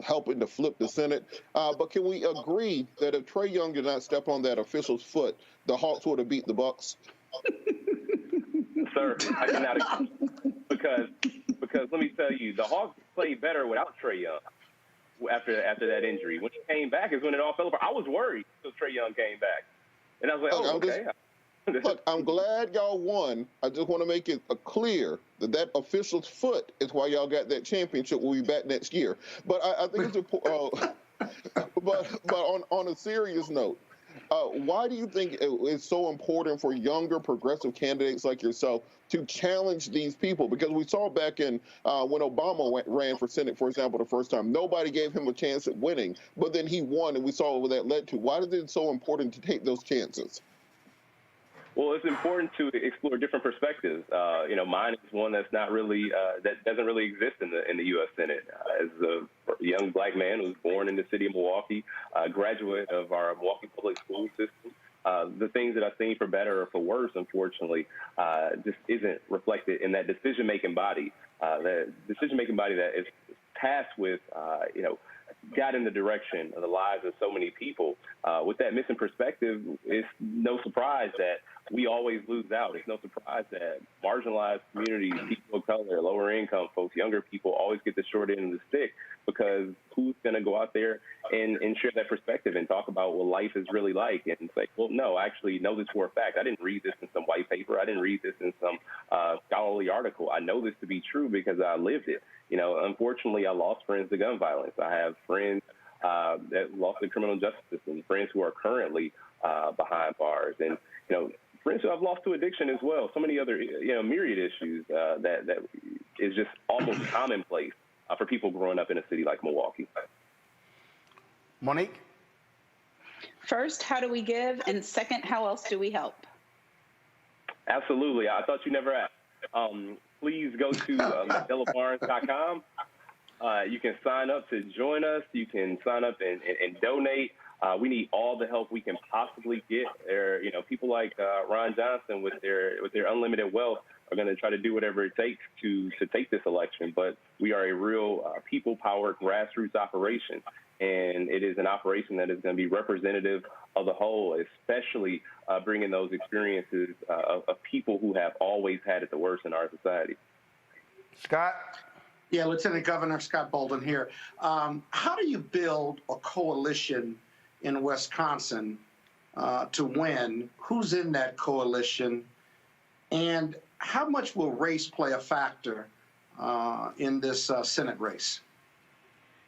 helping to flip the Senate. But can we agree that if Trae Young did not step on that official's foot, the Hawks would have beat the Bucks? Sir, I cannot agree, because let me tell you, the Hawks played better without Trae Young. after that injury. When he came back is when it all fell apart. I was worried until Trae Young came back, and I was like, okay. Look, I'm glad y'all won. I just want to make it clear that official's foot is why y'all got that championship. We'll be back next year. But I think it's important. But on a serious note, why do you think it's so important for younger progressive candidates like yourself to challenge these people? Because we saw back in when Obama ran for Senate, for example, the first time, nobody gave him a chance at winning, but then he won, and we saw what that led to. Why is it so important to take those chances? Well, it's important to explore different perspectives. Mine is one that's not really that doesn't really exist in the U.S. Senate. As a young black man who was born in the city of Milwaukee, graduate of our Milwaukee public school system, the things that I've seen for better or for worse, unfortunately, just isn't reflected in that decision-making body. The decision-making body that is tasked with, guiding the direction of the lives of so many people. With that missing perspective, it's no surprise that we always lose out. It's no surprise that marginalized communities, people of color, lower income folks, younger people always get the short end of the stick, because who's going to go out there and share that perspective and talk about what life is really like and say, well, no, I actually know this for a fact. I didn't read this in some white paper. I didn't read this in some scholarly article. I know this to be true because I lived it. Unfortunately, I lost friends to gun violence. I have friends that lost the criminal justice system, friends who are currently behind bars, and, friends who I've lost to addiction as well. So many other, myriad issues that is just almost commonplace for people growing up in a city like Milwaukee. Monique? First, how do we give? And second, how else do we help? Absolutely. I thought you never asked. Please go to MandelaBarnes.com. You can sign up to join us. You can sign up and donate. We need all the help we can possibly get. People like Ron Johnson with their unlimited wealth are going to try to do whatever it takes to take this election. But we are a real people-powered grassroots operation, and it is an operation that is going to be representative of the whole, especially bringing those experiences of people who have always had it the worst in our society. Scott? Yeah, Lieutenant Governor Scott Bolden here. How do you build a coalition in Wisconsin to win? Who's in that coalition? And how much will race play a factor in this Senate race?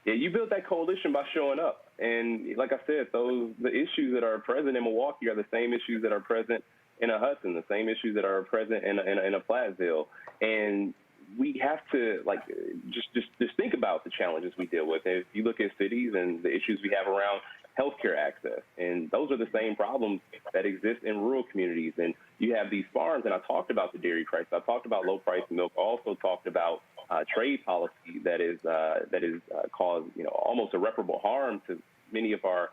Yeah, you build that coalition by showing up. And like I said, the issues that are present in Milwaukee are the same issues that are present in a Hudson, the same issues that are present in a Platteville. And we have to just think about the challenges we deal with. If you look at cities and the issues we have around healthcare access, and those are the same problems that exist in rural communities. And you have these farms, and I talked about the dairy crisis. I talked about low price milk. I also talked about trade policy that is caused almost irreparable harm to many of our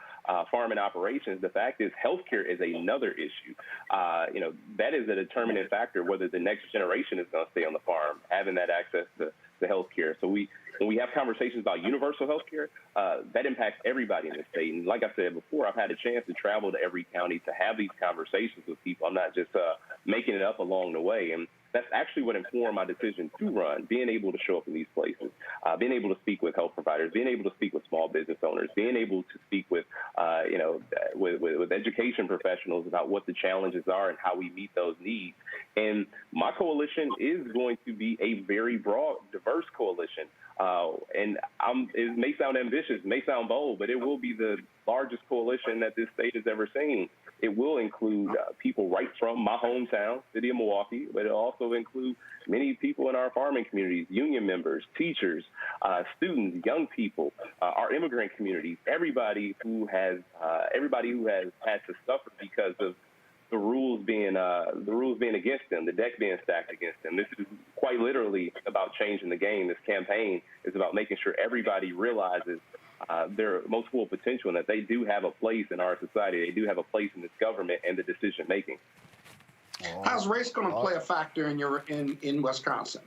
farming operations. The fact is, healthcare is another issue. That is a determining factor whether the next generation is going to stay on the farm, having that access to healthcare. So when we have conversations about universal healthcare, that impacts everybody in the state. And like I said before, I've had a chance to travel to every county to have these conversations with people. I'm not just making it up along the way. And that's actually what informed my decision to run, being able to show up in these places, being able to speak with health providers, being able to speak with small business owners, being able to speak with education professionals about what the challenges are and how we meet those needs. And my coalition is going to be a very broad, diverse coalition. And it may sound ambitious, may sound bold, but it will be the largest coalition that this state has ever seen. It will include people right from my hometown, city of Milwaukee, but it'll also include many people in our farming communities, union members, teachers, students, young people, our immigrant communities, everybody who has had to suffer because of the rules being against them, the deck being stacked against them. This is quite literally about changing the game. This campaign is about making sure everybody realizes their most full potential and that they do have a place in our society. They do have a place in this government and the decision making. How's race going to play a factor in Wisconsin?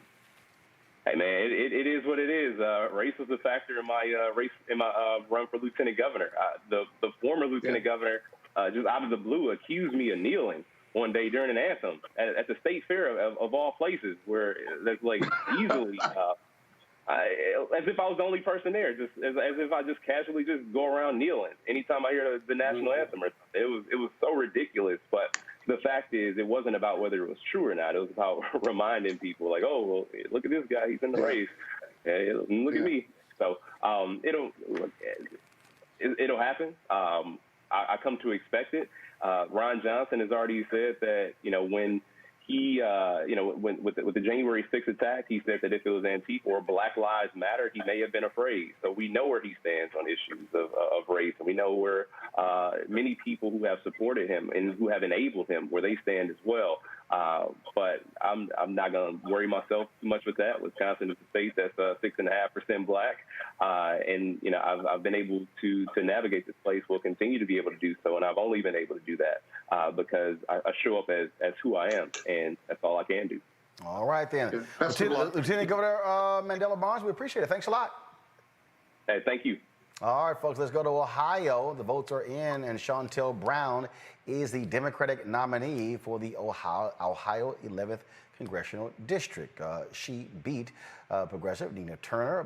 Hey man, it is what it is. Race was a factor in my run for lieutenant governor. The former lieutenant governor, just out of the blue, accused me of kneeling one day during an anthem at the state fair of all places, where there's like easily as if I was the only person there, just as if I just casually just go around kneeling anytime I hear the national anthem or something. It was so ridiculous. But the fact is, it wasn't about whether it was true or not. It was about reminding people, like, oh, well, look at this guy, he's in the race. Look at me. So it'll happen. I come to expect it. Ron Johnson has already said that, when he, with the January 6th attack, he said that if it was Antifa or Black Lives Matter, he may have been afraid. So we know where he stands on issues of race, and we know where many people who have supported him and who have enabled him, where they stand as well. But I'm not going to worry myself too much with that. Wisconsin is a state that's 6.5% Black, and I've been able to navigate this place. Will continue to be able to do so, and I've only been able to do that because I show up as who I am, and that's all I can do. All right then, Lieutenant Governor Mandela Barnes, we appreciate it. Thanks a lot. Hey, thank you. All right, folks, let's go to Ohio. The votes are in, and Chantel Brown is the Democratic nominee for the Ohio 11th Congressional District. She beat Progressive Nina Turner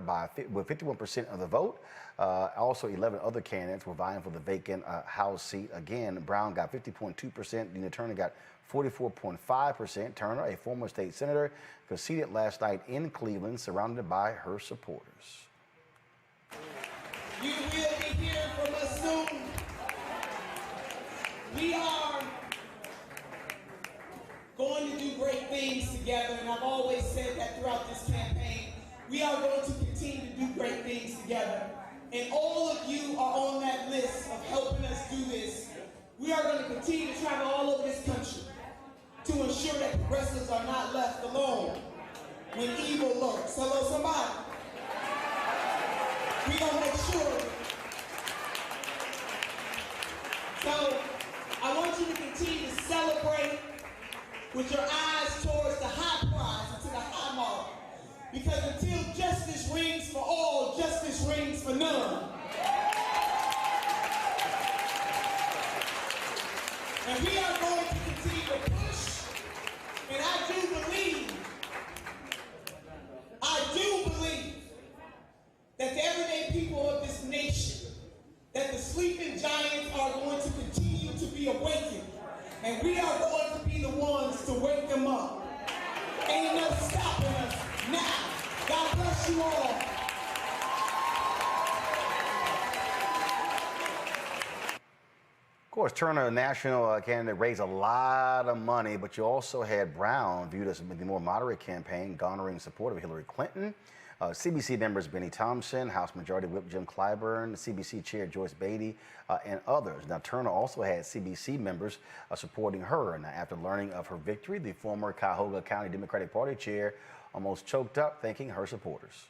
with 51% of the vote. Also, 11 other candidates were vying for the vacant House seat. Again, Brown got 50.2%. Nina Turner got 44.5%. Turner, a former state senator, conceded last night in Cleveland, surrounded by her supporters. You will be hearing from us soon. We are going to do great things together, and I've always said that throughout this campaign. We are going to continue to do great things together. And all of you are on that list of helping us do this. We are going to continue to travel all over this country to ensure that progressives are not left alone when evil lurks. Hello, somebody. We're going to make sure. So I want you to continue to celebrate with your eyes towards the high prize and to the high mark. Because until justice rings for all, justice rings for none. And we are going to continue to push, and I do believe that the everyday people of this nation, that the sleeping giants are going to continue to be awakened, and we are going to be the ones to wake them up. Ain't no stopping us now. God bless you all. Of course, Turner, a national candidate, raised a lot of money, but you also had Brown, viewed as the more moderate campaign, garnering support of Hillary Clinton. CBC members Benny Thompson, House Majority Whip Jim Clyburn, CBC Chair Joyce Beatty, and others. Now, Turner also had CBC members supporting her. Now, after learning of her victory, the former Cuyahoga County Democratic Party chair almost choked up, thanking her supporters.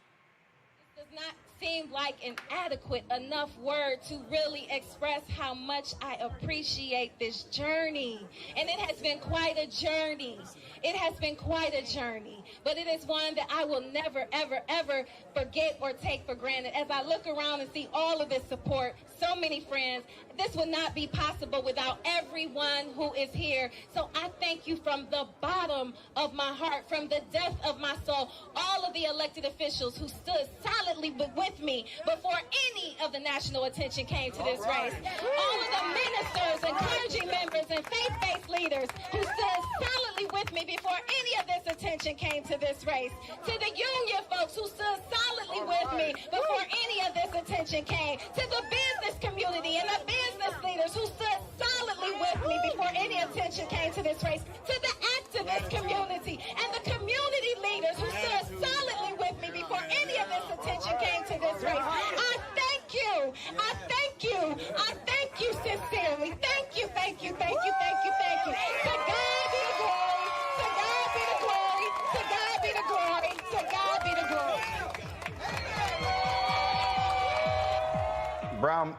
It does not seem like an adequate enough word to really express how much I appreciate this journey. And it has been quite a journey. It has been quite a journey, but it is one that I will never, ever, ever forget or take for granted. As I look around and see all of this support, so many friends, this would not be possible without everyone who is here. So I thank you from the bottom of my heart, from the depth of my soul, all of the elected officials who stood solidly with me before any of the national attention came to this race. All of the ministers and clergy members and faith-based leaders who stood solidly with me before any of this attention came to this race. To the union folks who stood solidly with me before any of this attention came. To the business community and the business leaders who stood solidly with me before any attention came to this race. To the activist community and the community leaders who stood solidly with me before any of this attention came to this race. I thank you. I thank you. I thank you sincerely. Thank you, thank you, thank you, thank you, thank you. To God be the glory. To God be the glory. To God be the glory. To God be the glory.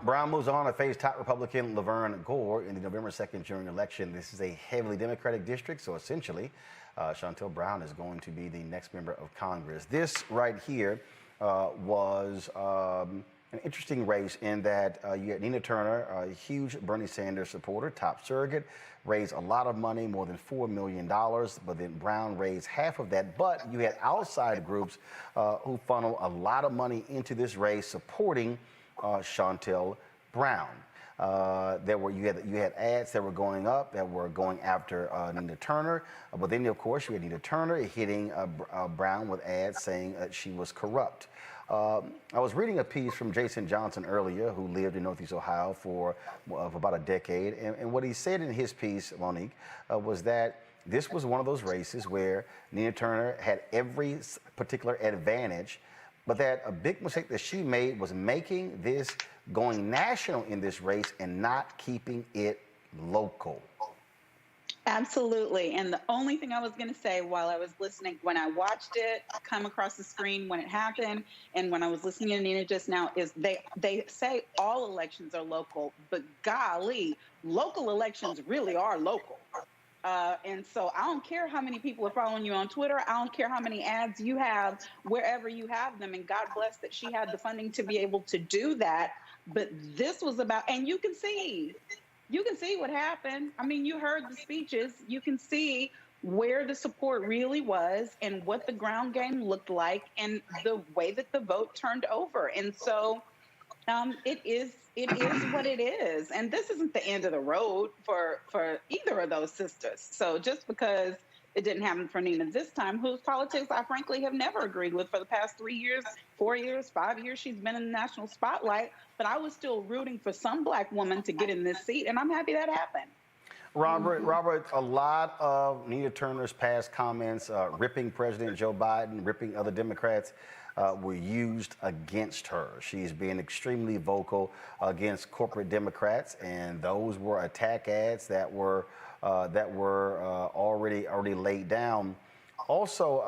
Brown moves on to face top Republican Laverne Gore in the November 2nd general election. This is a heavily Democratic district, so essentially, Chantel Brown is going to be the next member of Congress. This right here was an interesting race in that you had Nina Turner, a huge Bernie Sanders supporter, top surrogate, raised a lot of money, more than $4 million, but then Brown raised half of that. But you had outside groups who funneled a lot of money into this race supporting Chantel Brown. You had ads that were going up that were going after Nina Turner, but then of course you had Nina Turner hitting Brown with ads saying that she was corrupt. I was reading a piece from Jason Johnson earlier, who lived in Northeast Ohio for about a decade, and what he said in his piece, Monique, was that this was one of those races where Nina Turner had every particular advantage, but that a big mistake that she made was making this going national in this race and not keeping it local. Absolutely. And the only thing I was going to say while I was listening, when I watched it come across the screen when it happened, and when I was listening to Nina just now, is they say all elections are local, but golly, local elections really are local. And so I don't care how many people are following you on Twitter. I don't care how many ads you have wherever you have them. And God bless that she had the funding to be able to do that. But this was about, and you can see what happened. I mean, you heard the speeches. You can see where the support really was and what the ground game looked like and the way that the vote turned over. And so it is what it is. And this isn't the end of the road for either of those sisters. So just because it didn't happen for Nina this time, whose politics I frankly have never agreed with for the past 3 years, 4 years, 5 years, she's been in the national spotlight, but I was still rooting for some Black woman to get in this seat, and I'm happy that happened. Robert, a lot of Nina Turner's past comments, ripping President Joe Biden, ripping other Democrats, were used against her. She's been extremely vocal against corporate Democrats, and those were attack ads that were already laid down. Also,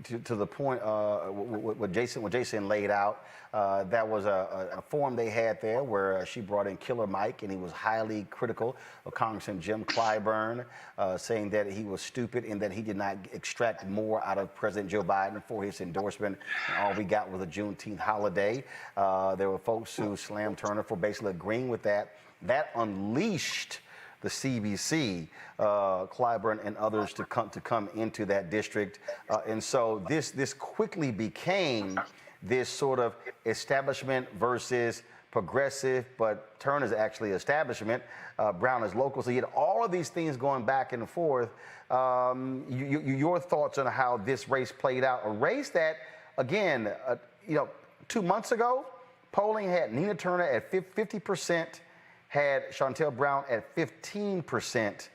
to the point, what Jason laid out, that was a forum they had there where she brought in Killer Mike, and he was highly critical of Congressman Jim Clyburn, saying that he was stupid and that he did not extract more out of President Joe Biden for his endorsement, and all we got was a Juneteenth holiday. There were folks who slammed Turner for basically agreeing with that. That unleashed the CBC, Clyburn and others to come into that district, and so this quickly became this sort of establishment versus progressive, but Turner's actually establishment. Brown is local, so you had all of these things going back and forth. Your thoughts on how this race played out? A race that, again, 2 months ago, polling had Nina Turner at 50%. Had Chantel Brown at 15%.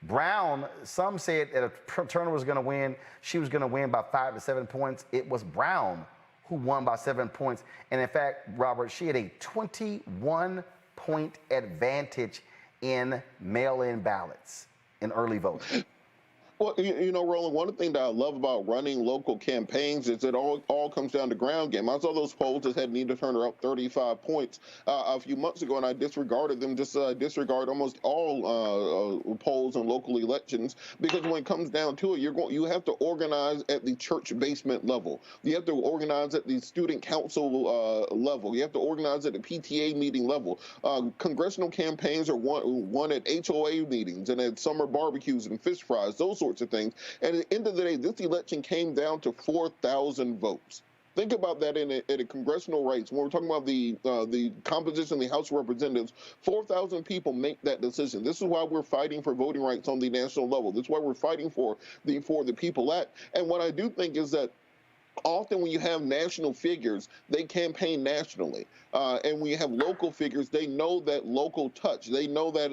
Brown, some said that if Turner was going to win, she was going to win by 5 to 7 points. It was Brown who won by 7 points. And in fact, Robert, she had a 21-point advantage in mail-in ballots in early voting. Well, Roland, one thing that I love about running local campaigns is it all comes down to ground game. I saw those polls that had Nina Turner up 35 points a few months ago, and I disregarded them, disregard almost all polls in local elections, because when it comes down to it, you have to organize at the church basement level. You have to organize at the student council level. You have to organize at the PTA meeting level. Congressional campaigns are won at HOA meetings and at summer barbecues and fish fries, those sorts of things. And at the end of the day, this election came down to 4,000 votes. Think about that in a congressional race. When we're talking about the composition of the House of Representatives, 4,000 people make that decision. This is why we're fighting for voting rights on the national level. This is why we're fighting for the People Act. And what I do think is that often when you have national figures, they campaign nationally. And when you have local figures, they know that local touch. They know that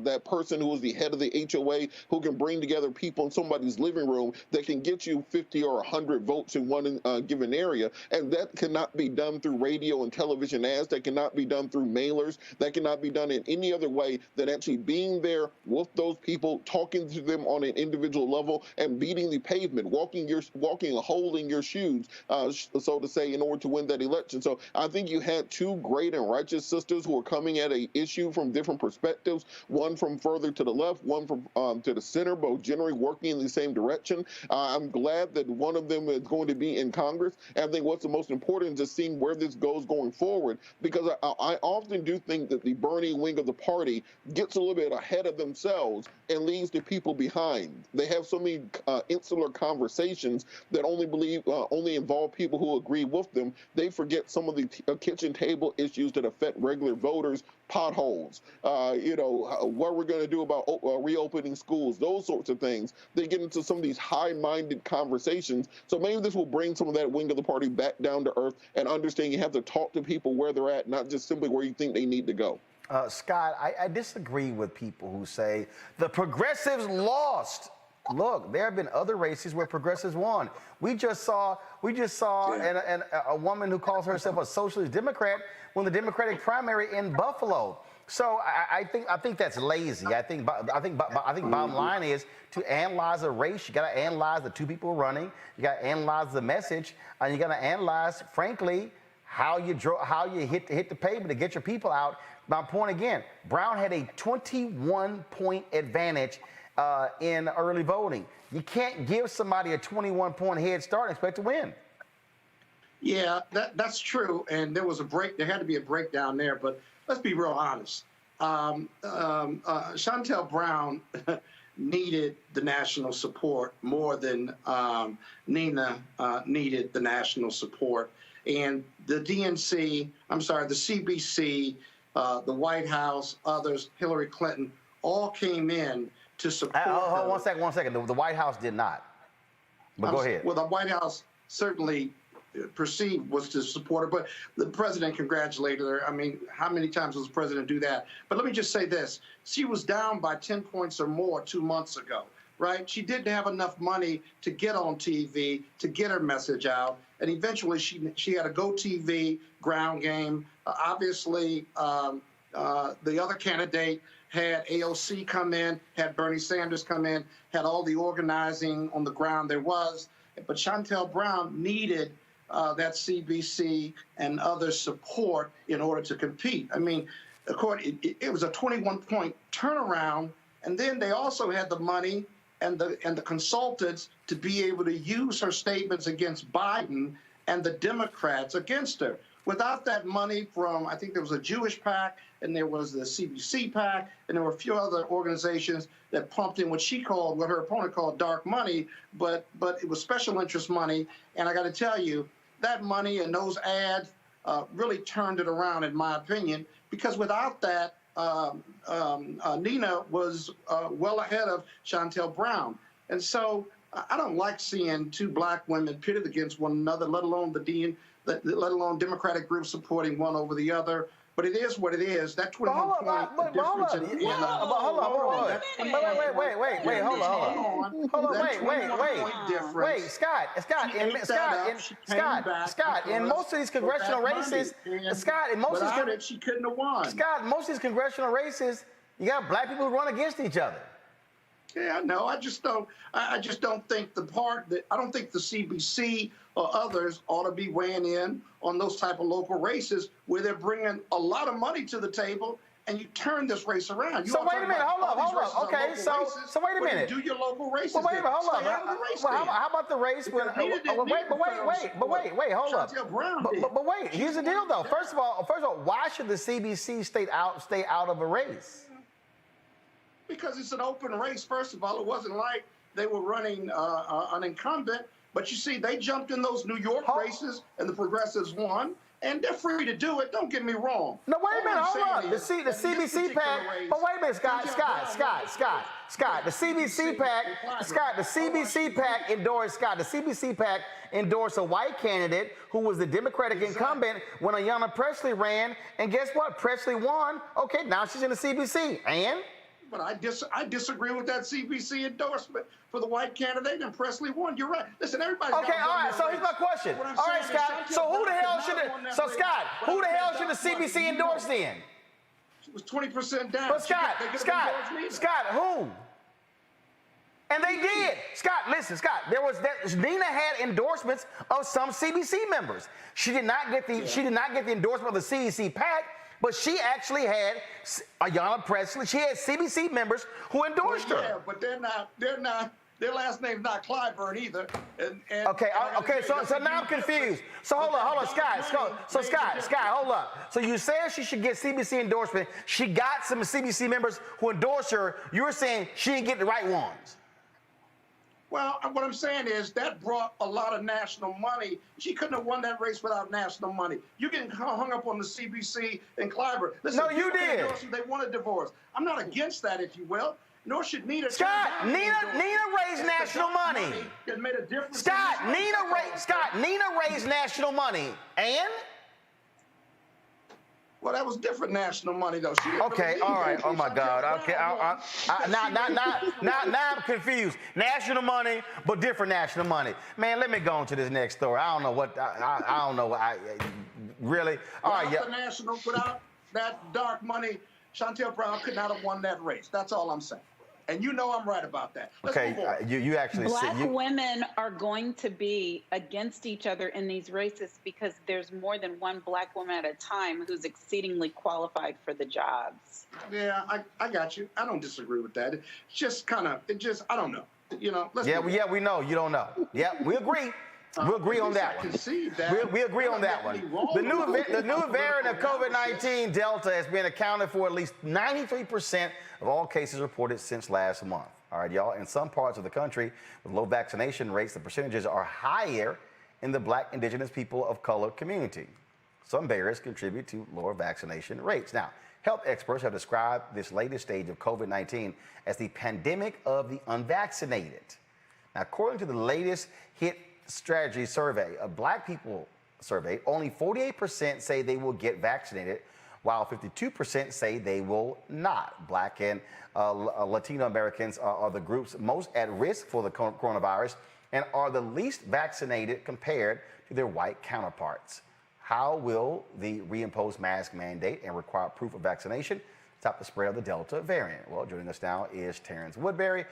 that person who is the head of the HOA who can bring together people in somebody's living room that can get you 50 or 100 votes in one given area. And that cannot be done through radio and television ads. That cannot be done through mailers. That cannot be done in any other way than actually being there with those people, talking to them on an individual level, and beating the pavement, walking and holding your shoes, so to say, in order to win that election. So I think you had two great and righteous sisters who are coming at an issue from different perspectives, one from further to the left, one from to the center, both generally working in the same direction. I'm glad that one of them is going to be in Congress. And I think what's the most important is just seeing where this goes going forward, because I often do think that the Bernie wing of the party gets a little bit ahead of themselves and leaves the people behind. They have so many insular conversations that only involve people who agree with them. They forget some of the kitchen table issues that affect regular voters, potholes, what we're going to do about reopening schools, those sorts of things. They get into some of these high-minded conversations. So maybe this will bring some of that wing of the party back down to earth and understand you have to talk to people where they're at, not just simply where you think they need to go. Scott, I disagree with people who say the progressives lost. Look, there have been other races where progressives won. We just saw a woman who calls herself a socialist Democrat won the Democratic primary in Buffalo. So I think that's lazy. I think bottom line is to analyze a race, you got to analyze the two people running. You got to analyze the message, and you got to analyze, frankly, how you hit the pavement to get your people out. My point again, Brown had a 21-point advantage in early voting. You can't give somebody a 21-point head start and expect to win. Yeah, that's true. And there had to be a breakdown there. But let's be real honest. Shontel Brown needed the national support more than Nina needed the national support. And the CBC, the White House, others, Hillary Clinton, all came in to support her. One second. The White House did not. But go ahead. Well, the White House certainly perceived was to support her, but the president congratulated her. I mean, how many times does the president do that? But let me just say this. She was down by 10 points or more 2 months ago, right? She didn't have enough money to get on TV, to get her message out. And eventually she had a Go TV ground game. Obviously, the other candidate had AOC come in, had Bernie Sanders come in, had all the organizing on the ground there was. But Shontel Brown needed that CBC and other support in order to compete. I mean, it was a 21-point turnaround, and then they also had the money and the consultants to be able to use her statements against Biden and the Democrats against her. Without that money from, I think there was a Jewish PAC, and there was the CBC PAC, and there were a few other organizations that pumped in what her opponent called dark money, but it was special interest money. And I got to tell you, that money and those ads really turned it around, in my opinion, because without that, Nina was well ahead of Shontel Brown. And so I don't like seeing two black women pitted against one another, let alone let alone Democratic groups supporting one over the other. But it is what it is. That 21-point difference in Wait, Scott, in most of these congressional races, she couldn't have won. Scott, most of these congressional races, you got black people who run against each other. Yeah, I know. I just don't think I don't think the CBC or others ought to be weighing in on those type of local races where they're bringing a lot of money to the table, and you turn this race around. So wait a minute, hold up. Okay, so wait a minute. Do your local races. Well, wait a minute, hold up. Well, how about the race when? Wait, hold up. But wait, here's the deal though. First of all, why should the CBC stay out of a race? Because it's an open race. First of all, it wasn't like they were running an incumbent. But you see, they jumped in those New York races, and the progressives won. And they're free to do it. Don't get me wrong. No, wait a minute. Hold on. The CBC PAC. But wait a minute, Scott. The CBC PAC endorsed a white candidate who was the Democratic incumbent when Ayanna Pressley ran. And guess what? Pressley won. Okay, now she's in the CBC. And? But I disagree with that CBC endorsement for the white candidate, and Pressley won. You're right. Listen, everybody's okay. All right. So here's my question. All right, Scott. So who the hell should the CBC endorse then? It was 20% down. But Scott, who? And they did. Scott, listen, Scott. Nina had endorsements of some CBC members. She did not get the endorsement of the CDC PAC, but she actually had Ayanna Pressley. She had CBC members who endorsed her. Yeah, but they're not. Their last name's not Clyburn either. Okay. So now I'm confused. So hold on, Scott. So Scott, hold up. So you said she should get CBC endorsement. She got some CBC members who endorsed her. You're saying she didn't get the right ones. Well, what I'm saying is that brought a lot of national money. She couldn't have won that race without national money. You getting hung up on the CBC and Clyburn. Listen, no, you did. They want a divorce. I'm not against that, if you will. Nor should Nina. Scott, Nina raised national money. It made a difference. Scott, Nina raised national money, and. Well, that was different national money, though. Okay, all right. Oh my God. Okay, now I'm confused. National money, but different national money. Man, let me go on to this next story. I don't know what. I don't know. Really. All right. Yeah. Without that dark money, Shontel Brown could not have won that race. That's all I'm saying. And you know I'm right about that. Let's move on. You actually Black women are going to be against each other in these races because there's more than one black woman at a time who's exceedingly qualified for the jobs. Yeah, I got you. I don't disagree with that. It's just I don't know. You know. We know you don't know. Yeah, we agree. We agree on that one. We agree on that one. The new variant of COVID-19, Delta, has been accounted for at least 93% of all cases reported since last month. All right, y'all. In some parts of the country with low vaccination rates, the percentages are higher in the Black, Indigenous, people of color community. Some barriers contribute to lower vaccination rates. Now, health experts have described this latest stage of COVID-19 as the pandemic of the unvaccinated. Now, according to the latest HIT strategy survey, a Black people survey, only 48% say they will get vaccinated, while 52% say they will not. Black and Latino Americans are the groups most at risk for the coronavirus and are the least vaccinated compared to their white counterparts. How will the reimposed mask mandate and required proof of vaccination stop the spread of the Delta variant? Well, joining us now is Terrence Woodbury.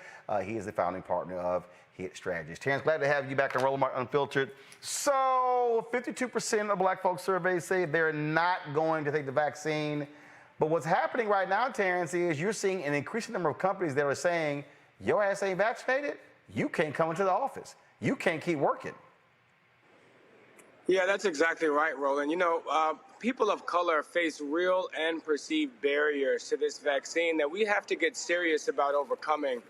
He is the founding partner of HIT Strategies. Terrence, glad to have you back on Roland Martin Unfiltered. So 52% of Black folks surveyed say they're not going to take the vaccine. But what's happening right now, Terrence, is you're seeing an increasing number of companies that are saying, your ass ain't vaccinated, you can't come into the office. You can't keep working. Yeah, that's exactly right, Roland. You know, people of color face real and perceived barriers to this vaccine that we have to get serious about overcoming.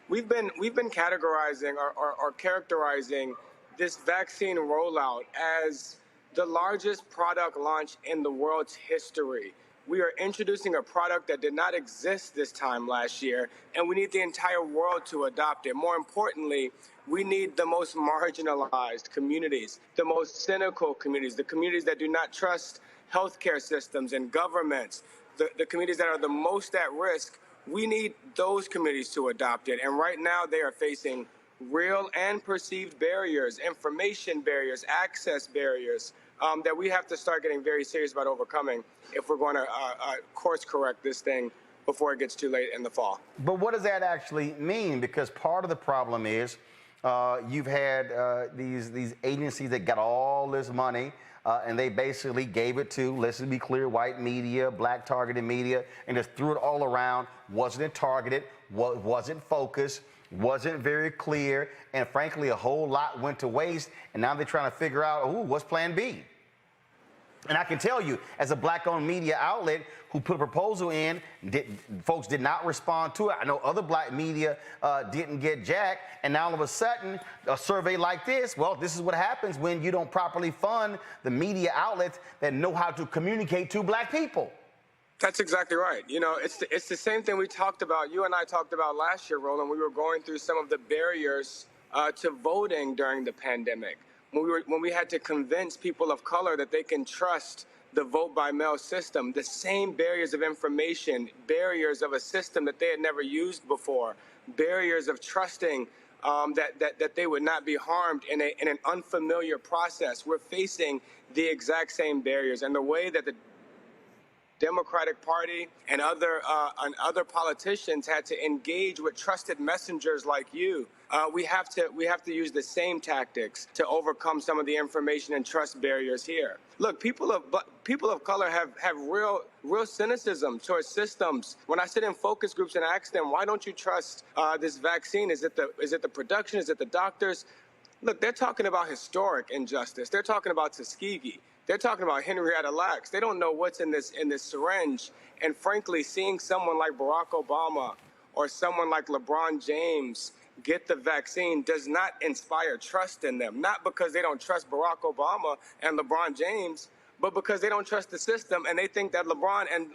We've been categorizing or characterizing this vaccine rollout as the largest product launch in the world's history. We are introducing a product that did not exist this time last year, and we need the entire world to adopt it. More importantly, we need the most marginalized communities, the most cynical communities, the communities that do not trust healthcare systems and governments, the communities that are the most at risk. We need those communities to adopt it. And right now they are facing real and perceived barriers, information barriers, access barriers that we have to start getting very serious about overcoming if we're going to course correct this thing before it gets too late in the fall. But what does that actually mean? Because part of the problem is you've had these agencies that got all this money and they basically gave it to, let's be clear, white media, Black targeted media, and just threw it all around. Wasn't targeted, wasn't focused, wasn't very clear, and frankly, a whole lot went to waste. And now they're trying to figure out, what's plan B? And I can tell you, as a Black-owned media outlet who put a proposal in, folks did not respond to it. I know other Black media didn't get jack, and now all of a sudden, a survey like this, well, this is what happens when you don't properly fund the media outlets that know how to communicate to Black people. That's exactly right. You know, it's the same thing we talked about, you and I talked about last year, Roland. We were going through some of the barriers to voting during the pandemic. When we had to convince people of color that they can trust the vote-by-mail system, the same barriers of information, barriers of a system that they had never used before, barriers of trusting that they would not be harmed in an unfamiliar process. We're facing the exact same barriers, and the way that Democratic Party and other politicians had to engage with trusted messengers like you. We have to use the same tactics to overcome some of the information and trust barriers here. Look, people of color have real cynicism towards systems. When I sit in focus groups and I ask them, why don't you trust this vaccine? Is it the production? Is it the doctors? Look, they're talking about historic injustice. They're talking about Tuskegee. They're talking about Henrietta Lacks. They don't know what's in this syringe. And frankly, seeing someone like Barack Obama or someone like LeBron James get the vaccine does not inspire trust in them. Not because they don't trust Barack Obama and LeBron James, but because they don't trust the system and they think that LeBron and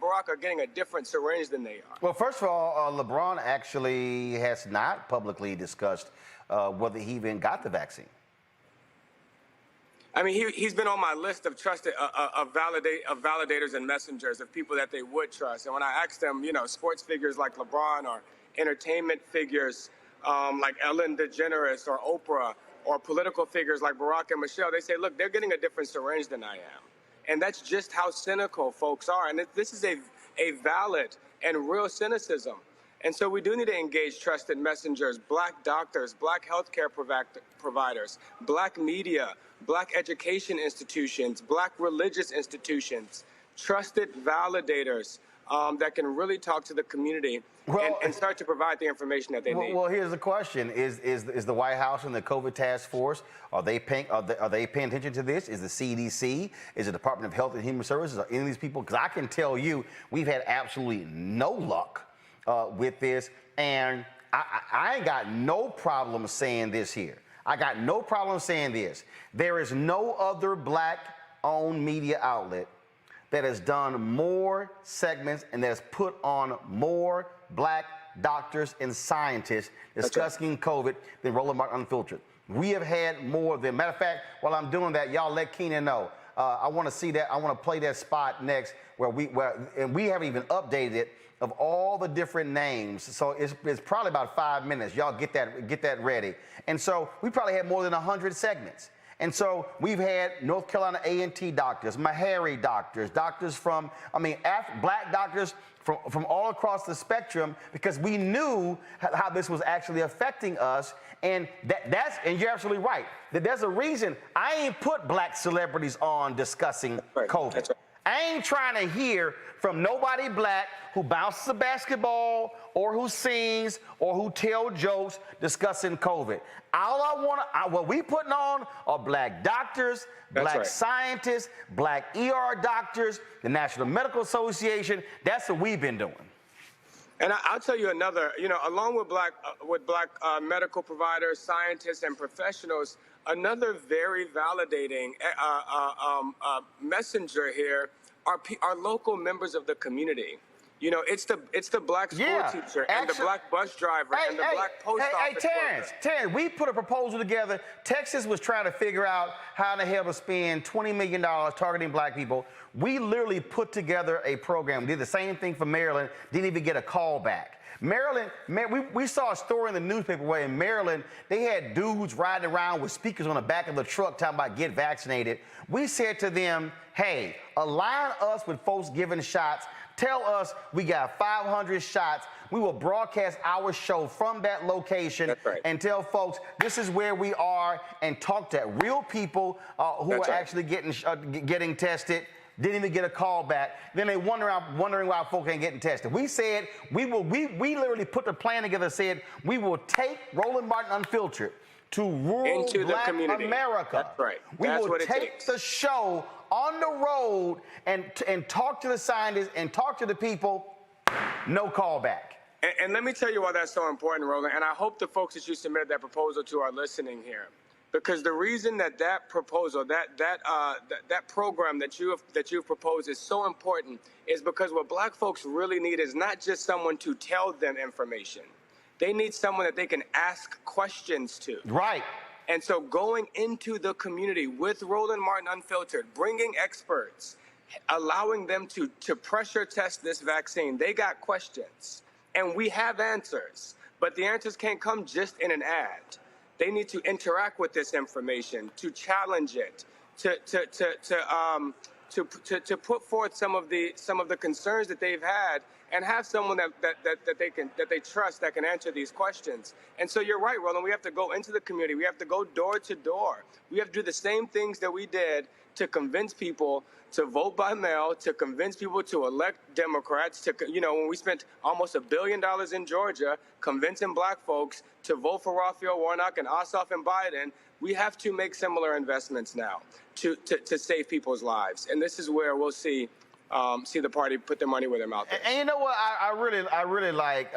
Barack are getting a different syringe than they are. Well, first of all, LeBron actually has not publicly discussed whether he even got the vaccine. I mean, he's been on my list of trusted validators and messengers of people that they would trust. And when I asked them, sports figures like LeBron or entertainment figures like Ellen DeGeneres or Oprah or political figures like Barack and Michelle, they say, look, they're getting a different syringe than I am. And that's just how cynical folks are. And this is a valid and real cynicism. And so we do need to engage trusted messengers, black doctors, black healthcare providers, black media, black education institutions, black religious institutions, trusted validators that can really talk to the community and start to provide the information that they need. Well, here's the question: Is the White House and the COVID task force are they paying attention to this? Is the CDC? Is the Department of Health and Human Services? Are any of these people? Because I can tell you, we've had absolutely no luck with this, and I ain't got no problem saying this here. I got no problem saying this. There is no other black-owned media outlet that has done more segments and that has put on more black doctors and scientists discussing COVID than Roland Martin Unfiltered. We have had more of them. Matter of fact, while I'm doing that, y'all let Keenan know. I want to see that. I want to play that spot next and we haven't even updated it of all the different names. So it's probably about 5 minutes. Y'all get that ready. And so we probably had more than 100 segments. And so we've had North Carolina A&T doctors, Meharry doctors, doctors from, black doctors from all across the spectrum, because we knew how this was actually affecting us. And and you're absolutely right. That there's a reason I ain't put black celebrities on discussing COVID. That's right. I ain't trying to hear from nobody black who bounces a basketball or who sings or who tell jokes discussing COVID. What we putting on are black doctors, black scientists, black ER doctors, the National Medical Association. That's what we've been doing. And I'll tell you another, along with black medical providers, scientists, and professionals, another very validating messenger here are local members of the community. It's the black school teacher and the black bus driver and the black post office worker. Terrence, we put a proposal together. Texas was trying to figure out how in the hell to spend $20 million targeting black people. We literally put together a program. We did the same thing for Maryland, didn't even get a call back. Maryland, we saw a story in the newspaper where in Maryland, they had dudes riding around with speakers on the back of the truck talking about get vaccinated. We said to them, hey, align us with folks giving shots. Tell us we got 500 shots. We will broadcast our show from that location and tell folks this is where we are and talk to real people who are actually getting tested. Didn't even get a call back. Then they wondering why folks ain't getting tested. We said we literally put the plan together and said we will take Roland Martin Unfiltered to rural black America. That's right. We will take the show on the road and talk to the scientists and talk to the people. No call back. And let me tell you why that's so important, Roland. And I hope the folks that you submitted that proposal to are listening here. Because the reason that proposal, that program that you've proposed is so important is because what black folks really need is not just someone to tell them information. They need someone that they can ask questions to. Right. And so going into the community with Roland Martin Unfiltered, bringing experts, allowing them to pressure test this vaccine, they got questions. And we have answers. But the answers can't come just in an ad. They need to interact with this information, to challenge it, to put forth some of the concerns that they've had, and have someone that they trust that can answer these questions. And so you're right, Roland. We have to go into the community. We have to go door to door. We have to do the same things that we did to convince people to vote by mail, to convince people to elect Democrats, when we spent almost $1 billion in Georgia convincing black folks to vote for Raphael Warnock and Ossoff and Biden. We have to make similar investments now to save people's lives. And this is where we'll see the party put their money where their mouth is. And you know what? I really like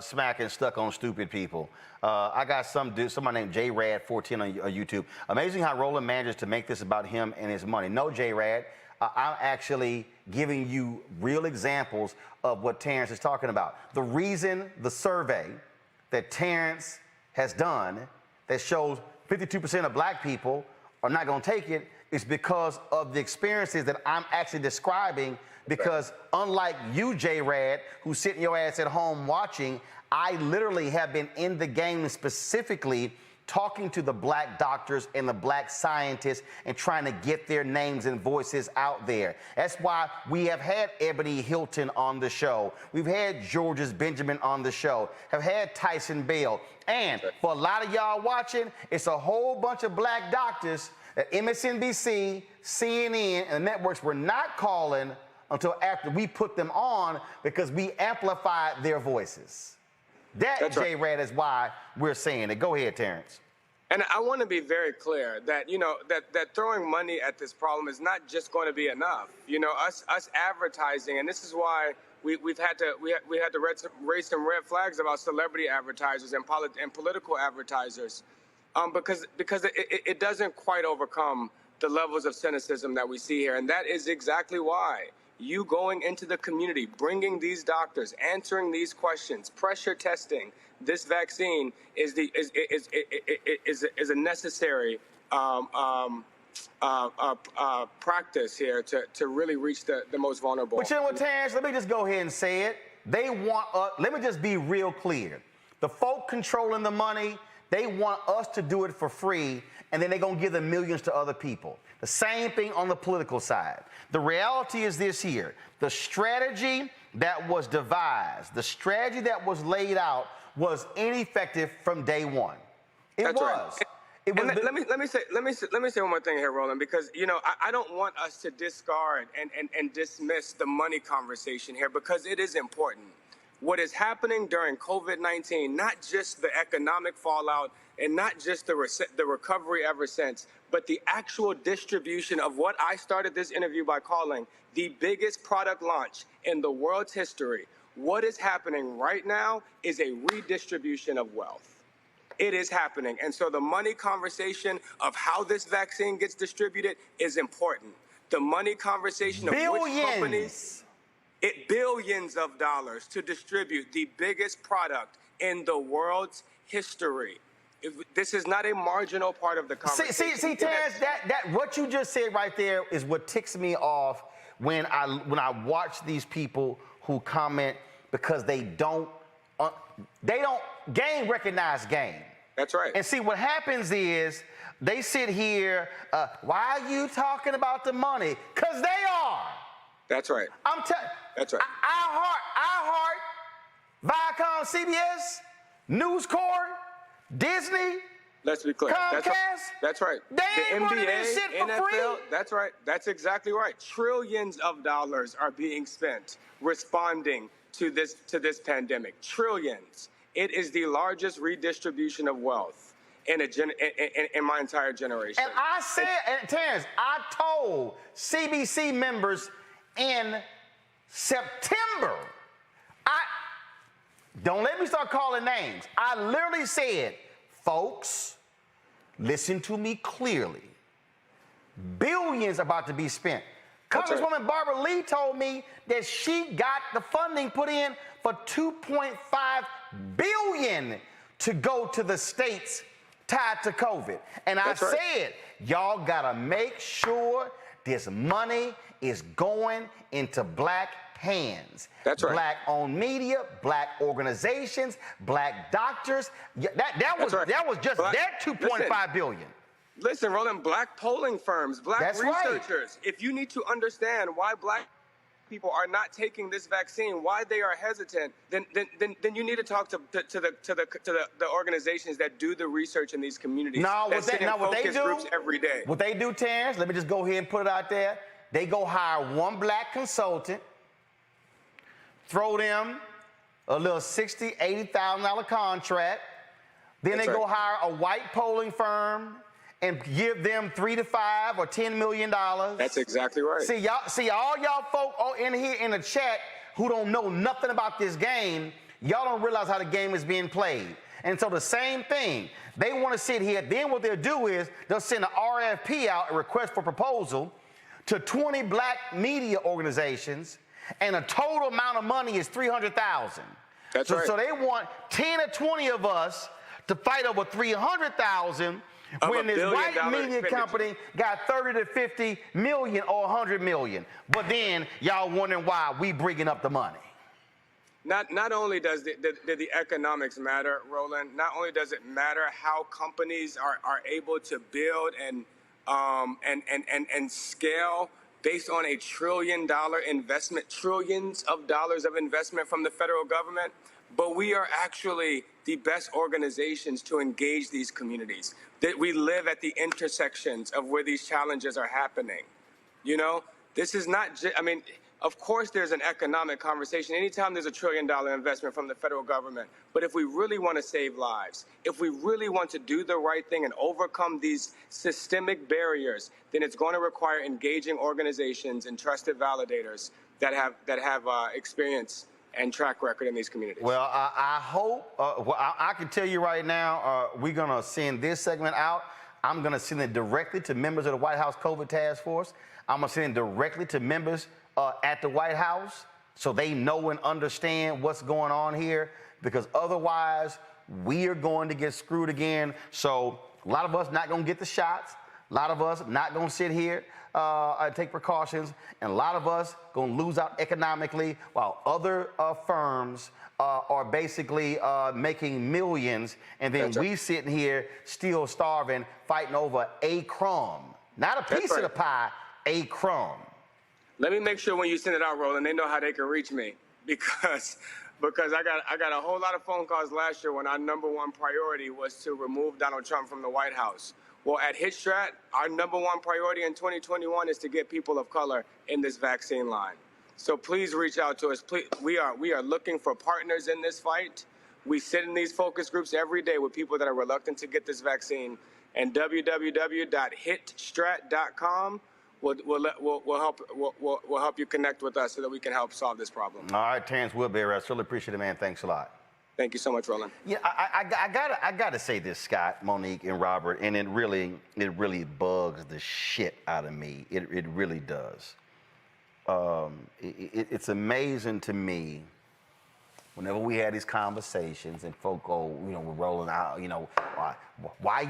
smacking stuck on stupid people. I got somebody named JRad14 on YouTube. Amazing how Roland manages to make this about him and his money. No, JRad, I'm actually giving you real examples of what Terrence is talking about. The reason the survey that Terrence has done that shows 52% of black people are not going to take it is because of the experiences that I'm actually describing. Because unlike you, J-Rad, who's sitting your ass at home watching, I literally have been in the game specifically talking to the black doctors and the black scientists and trying to get their names and voices out there. That's why we have had Ebony Hilton on the show. We've had Georges Benjamin on the show, have had Tyson Bale. And for a lot of y'all watching, it's a whole bunch of black doctors that MSNBC, CNN, and the networks were not calling until after we put them on because we amplified their voices. That's J-Rad is why we're saying it. Go ahead, Terrence. And I want to be very clear that, that throwing money at this problem is not just going to be enough. Us advertising, and this is why we had to raise some red flags about celebrity advertisers and political advertisers, because it doesn't quite overcome the levels of cynicism that we see here. And that is exactly why you going into the community, bringing these doctors, answering these questions, pressure testing this vaccine is a necessary practice here to really reach the most vulnerable. But you know what, Terrence? Let me just go ahead and say it. They want us, let me just be real clear. The folk controlling the money, they want us to do it for free, and then they're going to give the millions to other people. The same thing on the political side. The reality is this here. The strategy that was devised, the strategy that was laid out was ineffective from day one. It was. Let me say one more thing here, Roland, because I don't want us to discard and dismiss the money conversation here, because it is important. What is happening during COVID-19, not just the economic fallout and not just the recovery ever since, but the actual distribution of what I started this interview by calling the biggest product launch in the world's history. What is happening right now is a redistribution of wealth. It is happening. And so the money conversation of how this vaccine gets distributed is important. The money conversation of which companies, billions of dollars to distribute the biggest product in the world's history. This is not a marginal part of the conversation. See, Terrence, that what you just said right there is what ticks me off when I watch these people who comment, because they don't game recognize game. That's right. And see, what happens is they sit here, why are you talking about the money? Because they are. That's right. That's right. iHeart, Viacom, CBS, News Corp, Disney. Let's be clear. Comcast. That's right. They ain't running this shit for NFL, free. That's right. That's exactly right. Trillions of dollars are being spent responding to this pandemic. Trillions. It is the largest redistribution of wealth in my entire generation. And I said, and Terrence, I told CBC members in September, don't let me start calling names. I literally said, folks, listen to me clearly. Billions about to be spent. Congresswoman Barbara Lee told me that she got the funding put in for $2.5 billion to go to the states tied to COVID. And I said, y'all gotta make sure this money is going into black hands. That's right. Black-owned media, black organizations, black doctors. That was just that $2.5 billion. Listen, Roland, black polling firms, black That's right. researchers, if you need to understand why black people are not taking this vaccine, why they are hesitant, then you need to talk to the organizations that do the research in these communities. Now, that what sit in they focus do groups every day. What they do, Terrence, let me just go ahead and put it out there. They go hire one black consultant, throw them a little $60,000, $80,000 contract. Then That's they go right. hire a white polling firm and give them $3 to $5 or $10 million. That's exactly right. See, all y'all folk in here in the chat who don't know nothing about this game, y'all don't realize how the game is being played. And so the same thing, they want to sit here. Then what they'll do is they'll send an RFP out, a request for proposal, to 20 black media organizations, and the total amount of money is $300,000. That's right. So they want 10 or 20 of us to fight over $300,000 when this white media company got 30 to 50 million or 100 million. But then y'all wondering why we bringing up the money. Not only does the economics matter, Roland, not only does it matter how companies are able to build and scale based on $1 trillion investment, trillions of dollars of investment from the federal government, but we are actually the best organizations to engage these communities. That we live at the intersections of where these challenges are happening. You know, this is not just, I mean, of course there's an economic conversation anytime there's $1 trillion investment from the federal government. But if we really want to save lives, if we really want to do the right thing and overcome these systemic barriers, then it's going to require engaging organizations and trusted validators that have experience and track record in these communities. Well, I hope, I can tell you right now, we're going to send this segment out. I'm going to send it directly to members of the White House COVID Task Force. I'm going to send it directly to members at the White House so they know and understand what's going on here, because otherwise we are going to get screwed again. So a lot of us not going to get the shots. A lot of us not going to sit here and take precautions. And a lot of us going to lose out economically while other firms are basically making millions. And then we sitting here still starving, fighting over a crumb. Not a piece of the pie, a crumb. Let me make sure when you send it out, Roland, they know how they can reach me, because I got a whole lot of phone calls last year when our #1 priority was to remove Donald Trump from the White House. Well, at HitStrat, our #1 priority in 2021 is to get people of color in this vaccine line. So please reach out to us. Please, we are looking for partners in this fight. We sit in these focus groups every day with people that are reluctant to get this vaccine. And www.hitstrat.com will help you connect with us so that we can help solve this problem. All right, Terrence Woodbury, I really appreciate it, man. Thanks a lot. Thank you so much, Roland. Yeah, I gotta say this, Scott, Monique, and Robert, and it really bugs the shit out of me. It really does. It's amazing to me whenever we had these conversations and folk go, we're rolling out, why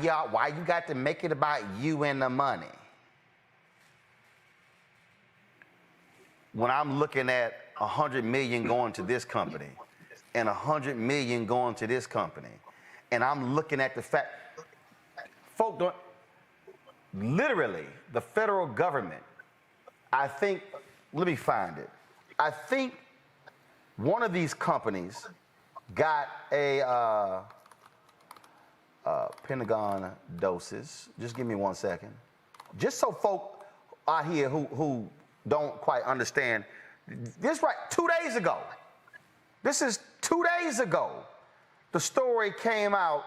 you got to make it about you and the money? When I'm looking at 100 million going to this company and 100 million going to this company, and I'm looking at the fact, folk don't, literally, the federal government, I think, let me find it. I think one of these companies got a Pentagon doses. Just give me 1 second. Just so folk out here who don't quite understand, this right, 2 days ago. This is 2 days ago. The story came out.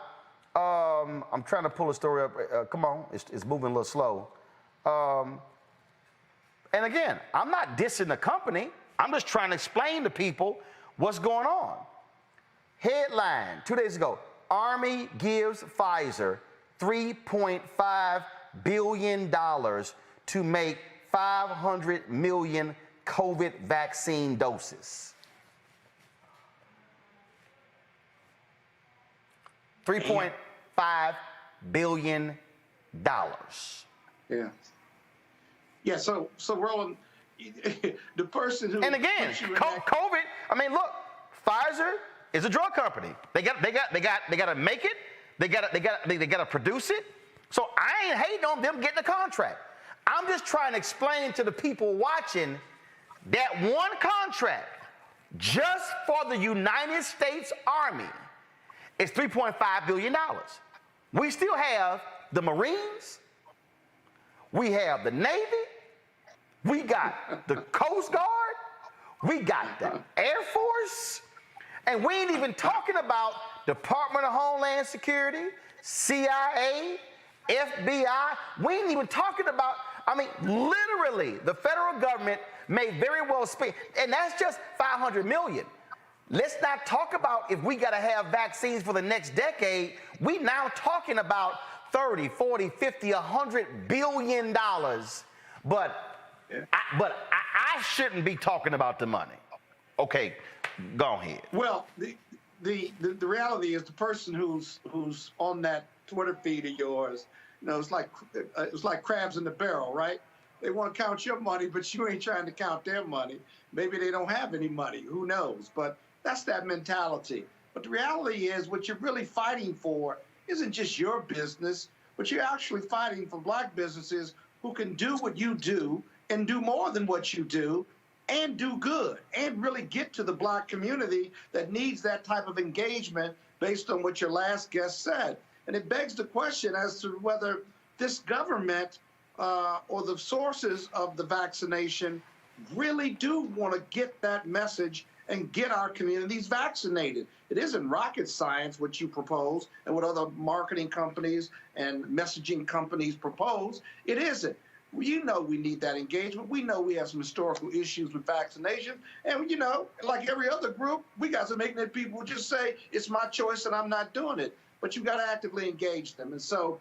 I'm trying to pull the story up. Come on, it's moving a little slow. And again, I'm not dissing the company. I'm just trying to explain to people what's going on. Headline, 2 days ago, Army gives Pfizer $3.5 billion to make 500 million COVID vaccine doses. $3.5 billion. Yeah. Yeah, so Roland, the person who... And again, COVID, I mean, look, Pfizer is a drug company. They got to make it. They got to produce it. So I ain't hating on them getting a contract. I'm just trying to explain to the people watching that one contract just for the United States Army is $3.5 billion. We still have the Marines, we have the Navy, we got the Coast Guard, we got the Air Force, and we ain't even talking about Department of Homeland Security, CIA, FBI. We ain't even talking about, I mean, literally, the federal government may very well spend, and that's just $500 million. Let's not talk about if we got to have vaccines for the next decade. We now talking about 30, 40, 50, $100 billion. But I shouldn't be talking about the money. Okay, go ahead. Well, the reality is the person who's on that Twitter feed of yours, you know, it's like crabs in the barrel, right? They want to count your money, but you ain't trying to count their money. Maybe they don't have any money. Who knows? But that's that mentality. But the reality is what you're really fighting for isn't just your business, but you're actually fighting for black businesses who can do what you do and do more than what you do and do good and really get to the black community that needs that type of engagement based on what your last guest said. And it begs the question as to whether this government or the sources of the vaccination really do want to get that message and get our communities vaccinated. It isn't rocket science what you propose and what other marketing companies and messaging companies propose. It isn't. You know we need that engagement. We know we have some historical issues with vaccination. And, you know, like every other group, we got some ignorant people who just say, it's my choice and I'm not doing it. But you got to actively engage them. And so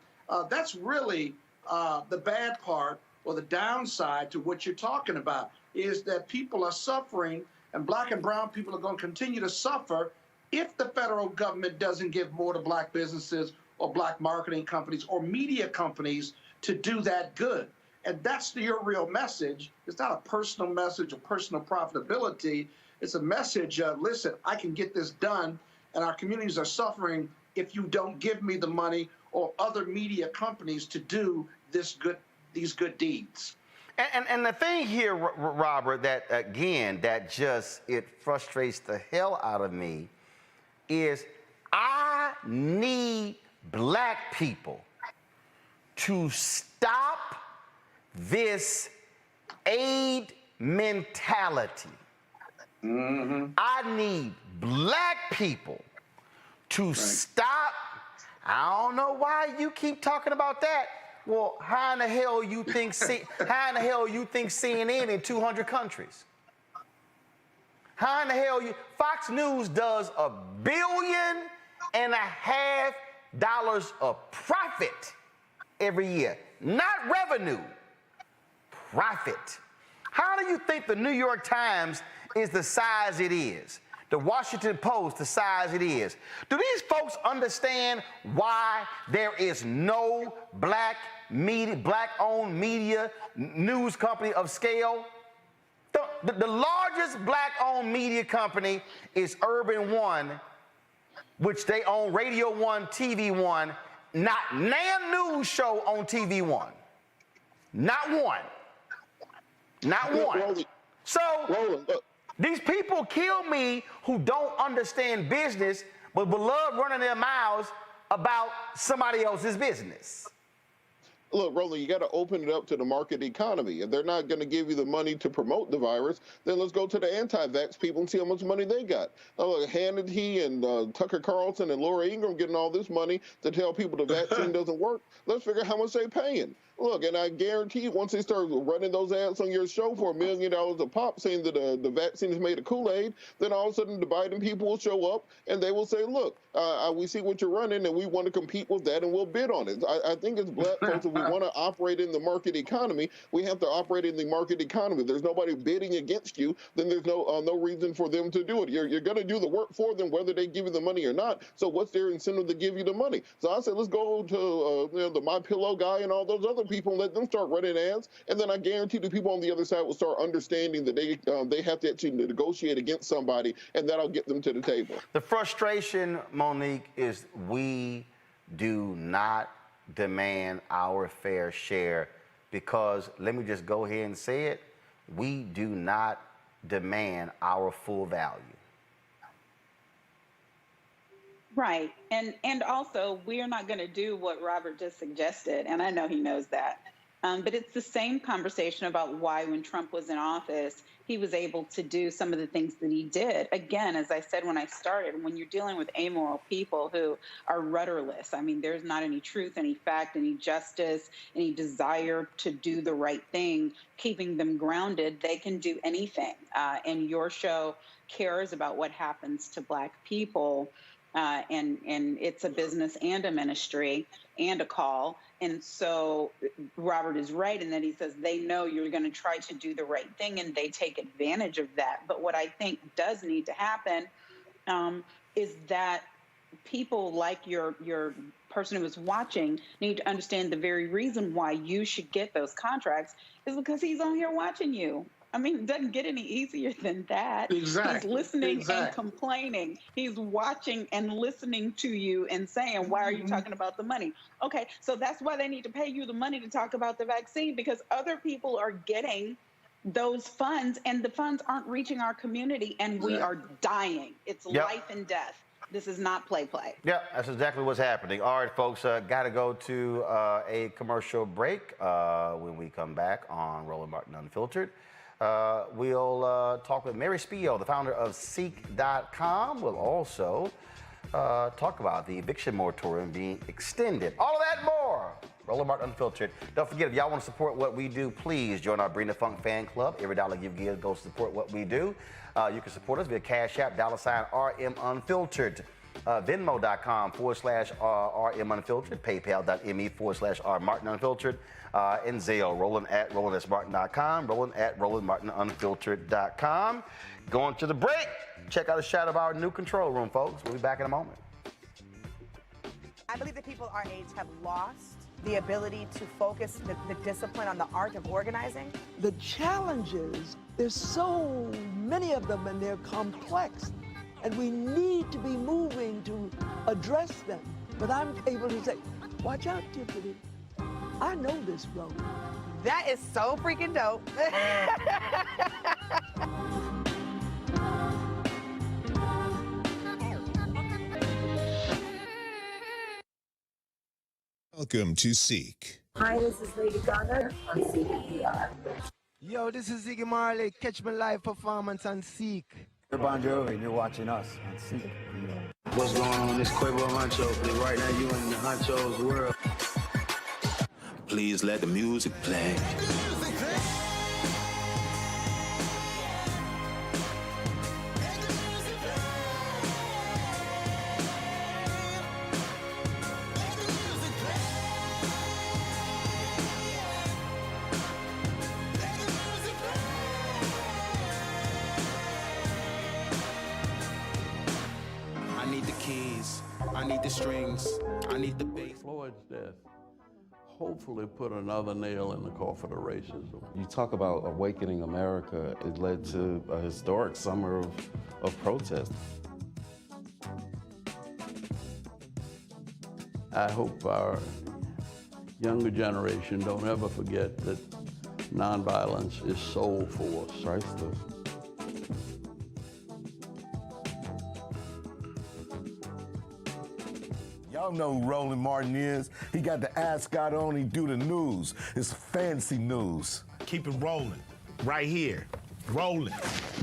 that's really the bad part or the downside to what you're talking about is that people are suffering and black and brown people are going to continue to suffer if the federal government doesn't give more to black businesses or black marketing companies or media companies to do that good. And that's your real message. It's not a personal message of personal profitability. It's a message of, listen, I can get this done, and our communities are suffering if you don't give me the money or other media companies to do these good deeds. And the thing here, Robert, that again, that just, it frustrates the hell out of me is I need black people to stop this aid mentality. Mm-hmm. I need black people to stop. I don't know why you keep talking about that. Well, how in the hell you think CNN in 200 countries? How in the hell Fox News does $1.5 billion of profit every year, not revenue, profit. How do you think the New York Times is the size it is? The Washington Post, the size it is. Do these folks understand why there is no black-owned media news company of scale? The largest black-owned media company is Urban One, which they own Radio One, TV One, not nan news show on TV One. Not one. Not one. Roland, So Roland, these people kill me who don't understand business, but love running their mouths about somebody else's business. Look, Roland, you got to open it up to the market economy. If they're not going to give you the money to promote the virus, then let's go to the anti-vax people and see how much money they got. Look, Hannity and Tucker Carlson and Laura Ingraham getting all this money to tell people the vaccine doesn't work. Let's figure out how much they're paying. Look, and I guarantee you, once they start running those ads on your show for $1 million a pop saying that the vaccine is made of Kool-Aid, then all of a sudden the Biden people will show up and they will say, look, we see what you're running and we want to compete with that and we'll bid on it. I think as black folks, if we want to operate in the market economy, we have to operate in the market economy. If there's nobody bidding against you, then there's no reason for them to do it. You're going to do the work for them, whether they give you the money or not. So what's their incentive to give you the money? So I said, let's go to the MyPillow guy and all those other people and let them start running ads. And then I guarantee the people on the other side will start understanding that they have to actually negotiate against somebody, and that'll get them to the table. The frustration, Monique, is we do not demand our fair share, because let me just go ahead and say it, we do not demand our full value. Right. And also, we are not going to do what Robert just suggested, and I know he knows that. But it's the same conversation about why, when Trump was in office, he was able to do some of the things that he did. Again, as I said when I started, when you're dealing with amoral people who are rudderless, I mean, there's not any truth, any fact, any justice, any desire to do the right thing, keeping them grounded, they can do anything. And your show cares about what happens to Black people. And it's a business and a ministry and a call. And so Robert is right in that he says they know you're going to try to do the right thing, and they take advantage of that. But what I think does need to happen is that people like your person who is watching need to understand the very reason why you should get those contracts is because he's on here watching you. I mean, it doesn't get any easier than that. Exactly. He's listening Exactly. and complaining. He's watching and listening to you and saying, why are you talking about the money? Okay, so that's why they need to pay you the money to talk about the vaccine, because other people are getting those funds, and the funds aren't reaching our community, and we are dying. It's life and death. This is not play. Yeah, that's exactly what's happening. All right, folks, got to go to a commercial break. When we come back on Roland Martin Unfiltered, we'll talk with Mary Spio, the founder of Seek.com. We'll also talk about the eviction moratorium being extended. All of that and more. Roland Martin Unfiltered. Don't forget, if y'all want to support what we do, please join our Bring the Funk fan club. Every dollar you give goes to support what we do. You can support us via Cash App, $RM Unfiltered. Venmo.com/RM Unfiltered, PayPal.me/R Martin Unfiltered, and Zelle, Roland at RolandSMartin.com, Roland at RolandMartinUnfiltered.com. Going to the break. Check out a shot of our new control room, folks. We'll be back in a moment. I believe that people our age have lost the ability to focus the discipline on the art of organizing. The challenges, there's so many of them, and they're complex. And we need to be moving to address them. But I'm able to say, watch out, Tiffany. I know this road. That is so freaking dope. Welcome to Seek. Hi, this is Lady Gaga on CDER. Yo, this is Ziggy Marley. Catch my live performance on Seek. You're Bon Jovi, and you're watching us on Seek. What's going on? This Quavo Huncho. Right now, you in the Huncho's world. Please let the music play. I need the keys. I need the strings. I need the bass. Floyd's death hopefully put another nail in the coffin of racism. You talk about awakening America. It led to a historic summer of protest. I hope our younger generation don't ever forget that nonviolence is soul force. Priceless. Y'all know who Roland Martin is. He got the ascot on, he do the news. It's fancy news. Keep it rolling. Right here. Rolling.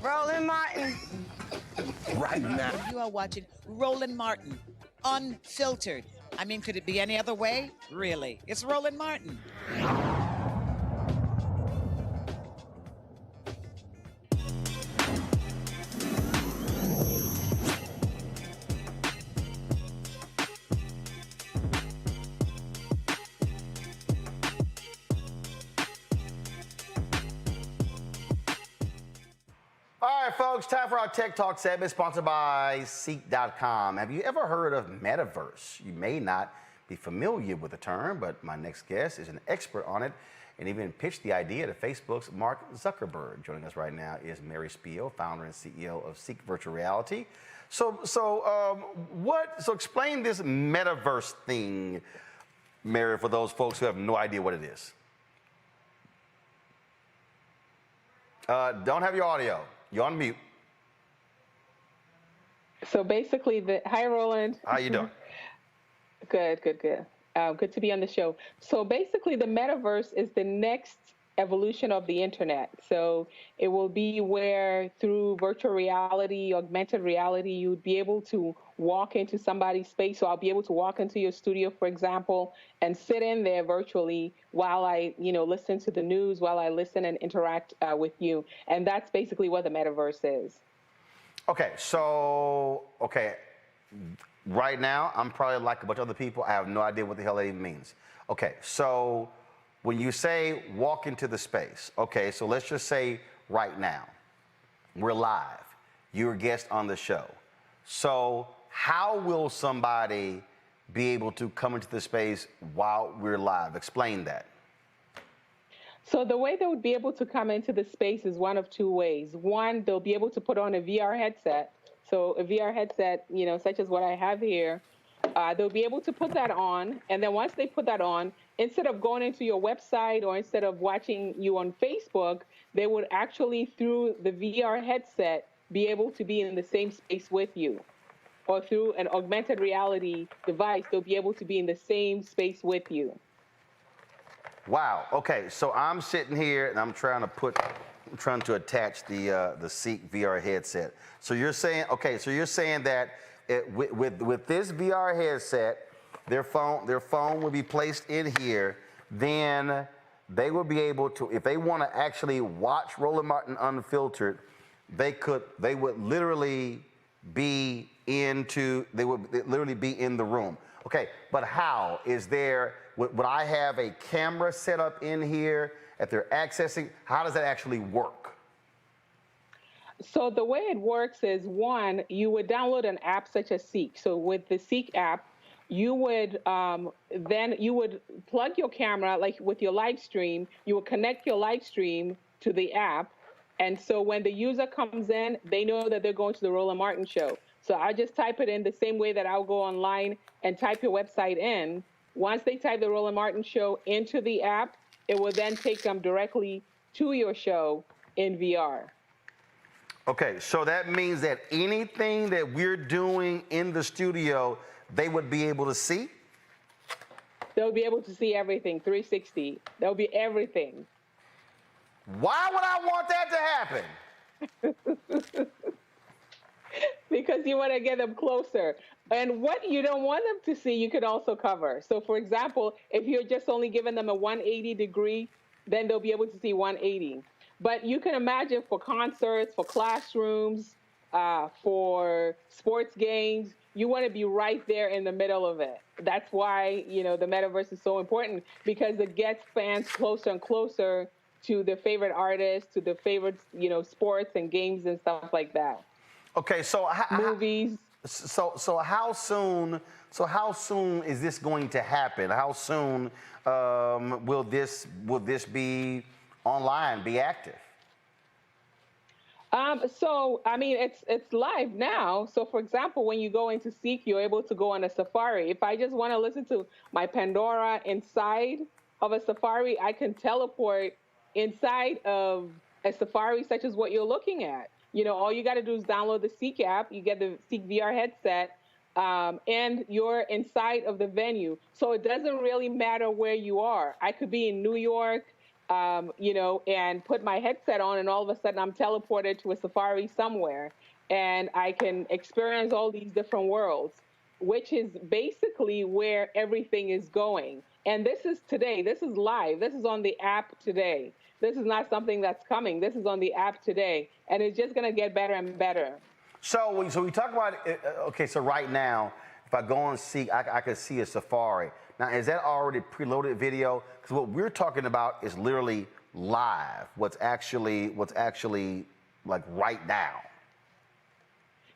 Roland Martin. Right now. You are watching Roland Martin, Unfiltered. I mean, could it be any other way? Really? It's Roland Martin. All right, folks, time for our Tech Talk segment sponsored by Seek.com. Have you ever heard of metaverse? You may not be familiar with the term, but my next guest is an expert on it and even pitched the idea to Facebook's Mark Zuckerberg. Joining us right now is Mary Spio, founder and CEO of Seek Virtual Reality. So explain this metaverse thing. Mary, for those folks who have no idea what it is? Don't have your audio. You're on mute. So basically, hi, Roland. How you doing? Good. Good to be on the show. So basically, the metaverse is the next evolution of the internet. So it will be where through virtual reality, augmented reality, you'd be able to walk into somebody's space. So I'll be able to walk into your studio, for example, and sit in there virtually while I, listen to the news, while I listen and interact with you. And that's basically what the metaverse is. Okay, right now, I'm probably like a bunch of other people. I have no idea what the hell that even means. Okay, so when you say walk into the space, okay, so let's just say right now, we're live. You're a guest on the show. So how will somebody be able to come into the space while we're live? Explain that. So the way they would be able to come into the space is one of two ways. One, they'll be able to put on a VR headset. So a VR headset, such as what I have here, they'll be able to put that on. And then once they put that on, instead of going into your website or instead of watching you on Facebook, they would actually, through the VR headset, be able to be in the same space with you. Or through an augmented reality device, they'll be able to be in the same space with you. Wow. Okay. So I'm sitting here and I'm trying to attach the Seek VR headset. So you're saying, that with this VR headset, their phone will be placed in here. Then they will be able to, if they want to actually watch Roland Martin Unfiltered, they would literally be in the room. Okay, but how? Would I have a camera set up in here that they're accessing? How does that actually work? So the way it works is, one, you would download an app such as Seek. So with the Seek app, you would then plug your camera, like with your live stream, you would connect your live stream to the app. And so when the user comes in, they know that they're going to the Roland Martin show. So I just type it in the same way that I'll go online and type your website in. Once they type the Roland Martin show into the app, it will then take them directly to your show in VR. Okay, so that means that anything that we're doing in the studio, they would be able to see? They'll be able to see everything, 360. There'll be everything. Why would I want that to happen? Because you want to get them closer. And what you don't want them to see, you could also cover. So for example, if you're just only giving them a 180 degree, then they'll be able to see 180. But you can imagine for concerts, for classrooms, for sports games, you want to be right there in the middle of it. That's why, the metaverse is so important, because it gets fans closer and closer to their favorite artists, to their favorite, sports and games and stuff like that. Okay, so movies. So how soon is this going to happen? How soon will this be online, be active? So I mean, it's live now. So for example, when you go into Seek, you're able to go on a Safari. If I just want to listen to my Pandora inside of a Safari, I can teleport inside of a Safari, such as what you're looking at. All you got to do is download the Seek app. You get the Seek VR headset, and you're inside of the venue. So it doesn't really matter where you are. I could be in New York, and put my headset on, and all of a sudden I'm teleported to a Safari somewhere, and I can experience all these different worlds, which is basically where everything is going. And this is today. This is live. This is on the app today. This is not something that's coming. This is on the app today, and it's just going to get better and better. So we talk about okay. So right now, if I go on Seek, I can see a Safari. Now, is that already preloaded video? Because what we're talking about is literally live. What's actually like right now.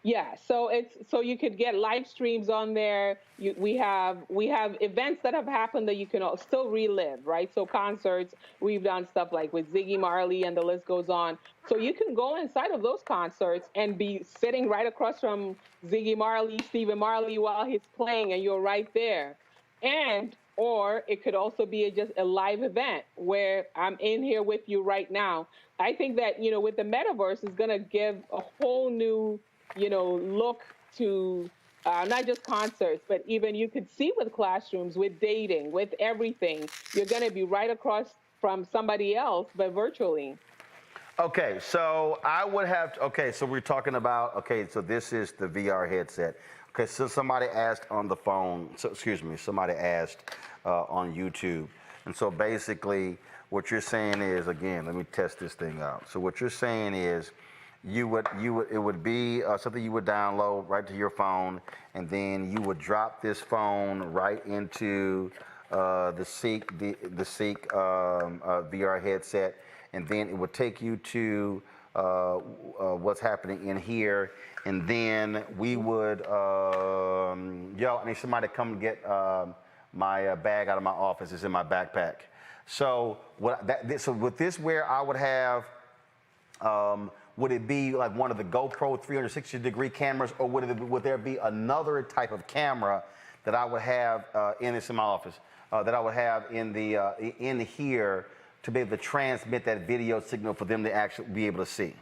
Yeah, so you could get live streams on there. We have events that have happened that you can still relive, right? So concerts, we've done stuff like with Ziggy Marley, and the list goes on. So you can go inside of those concerts and be sitting right across from Ziggy Marley, Stephen Marley while he's playing, and you're right there. And or it could also be just a live event where I'm in here with you right now. I think that, with the metaverse is going to give a whole new, look to not just concerts, but even you could see with classrooms, with dating, with everything. You're going to be right across from somebody else, but virtually. Okay, so I would have to, okay, so we're talking about, okay, so this is the VR headset. Okay, so somebody asked on the phone, somebody asked on YouTube. And so basically what you're saying is, again, let me test this thing out. So what you're saying is it would be something you would download right to your phone, and then you would drop this phone right into the Seek VR headset, and then it would take you to what's happening in here, and then we would I need somebody to come get my bag out of my office. It's in my backpack. So so with this, where I would have, would it be like one of the GoPro 360-degree cameras, or would there be another type of camera that I would have in my office, that I would have in here, to be able to transmit that video signal for them to actually be able to see?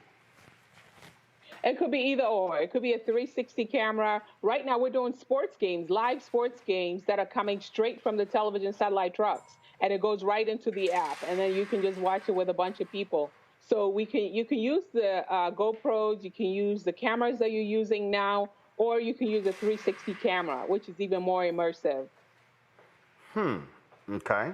It could be either or. It could be a 360 camera. Right now we're doing sports games, live sports games that are coming straight from the television satellite trucks, and it goes right into the app, and then you can just watch it with a bunch of people. So you can use the GoPros, you can use the cameras that you're using now, or you can use a 360 camera, which is even more immersive. Okay.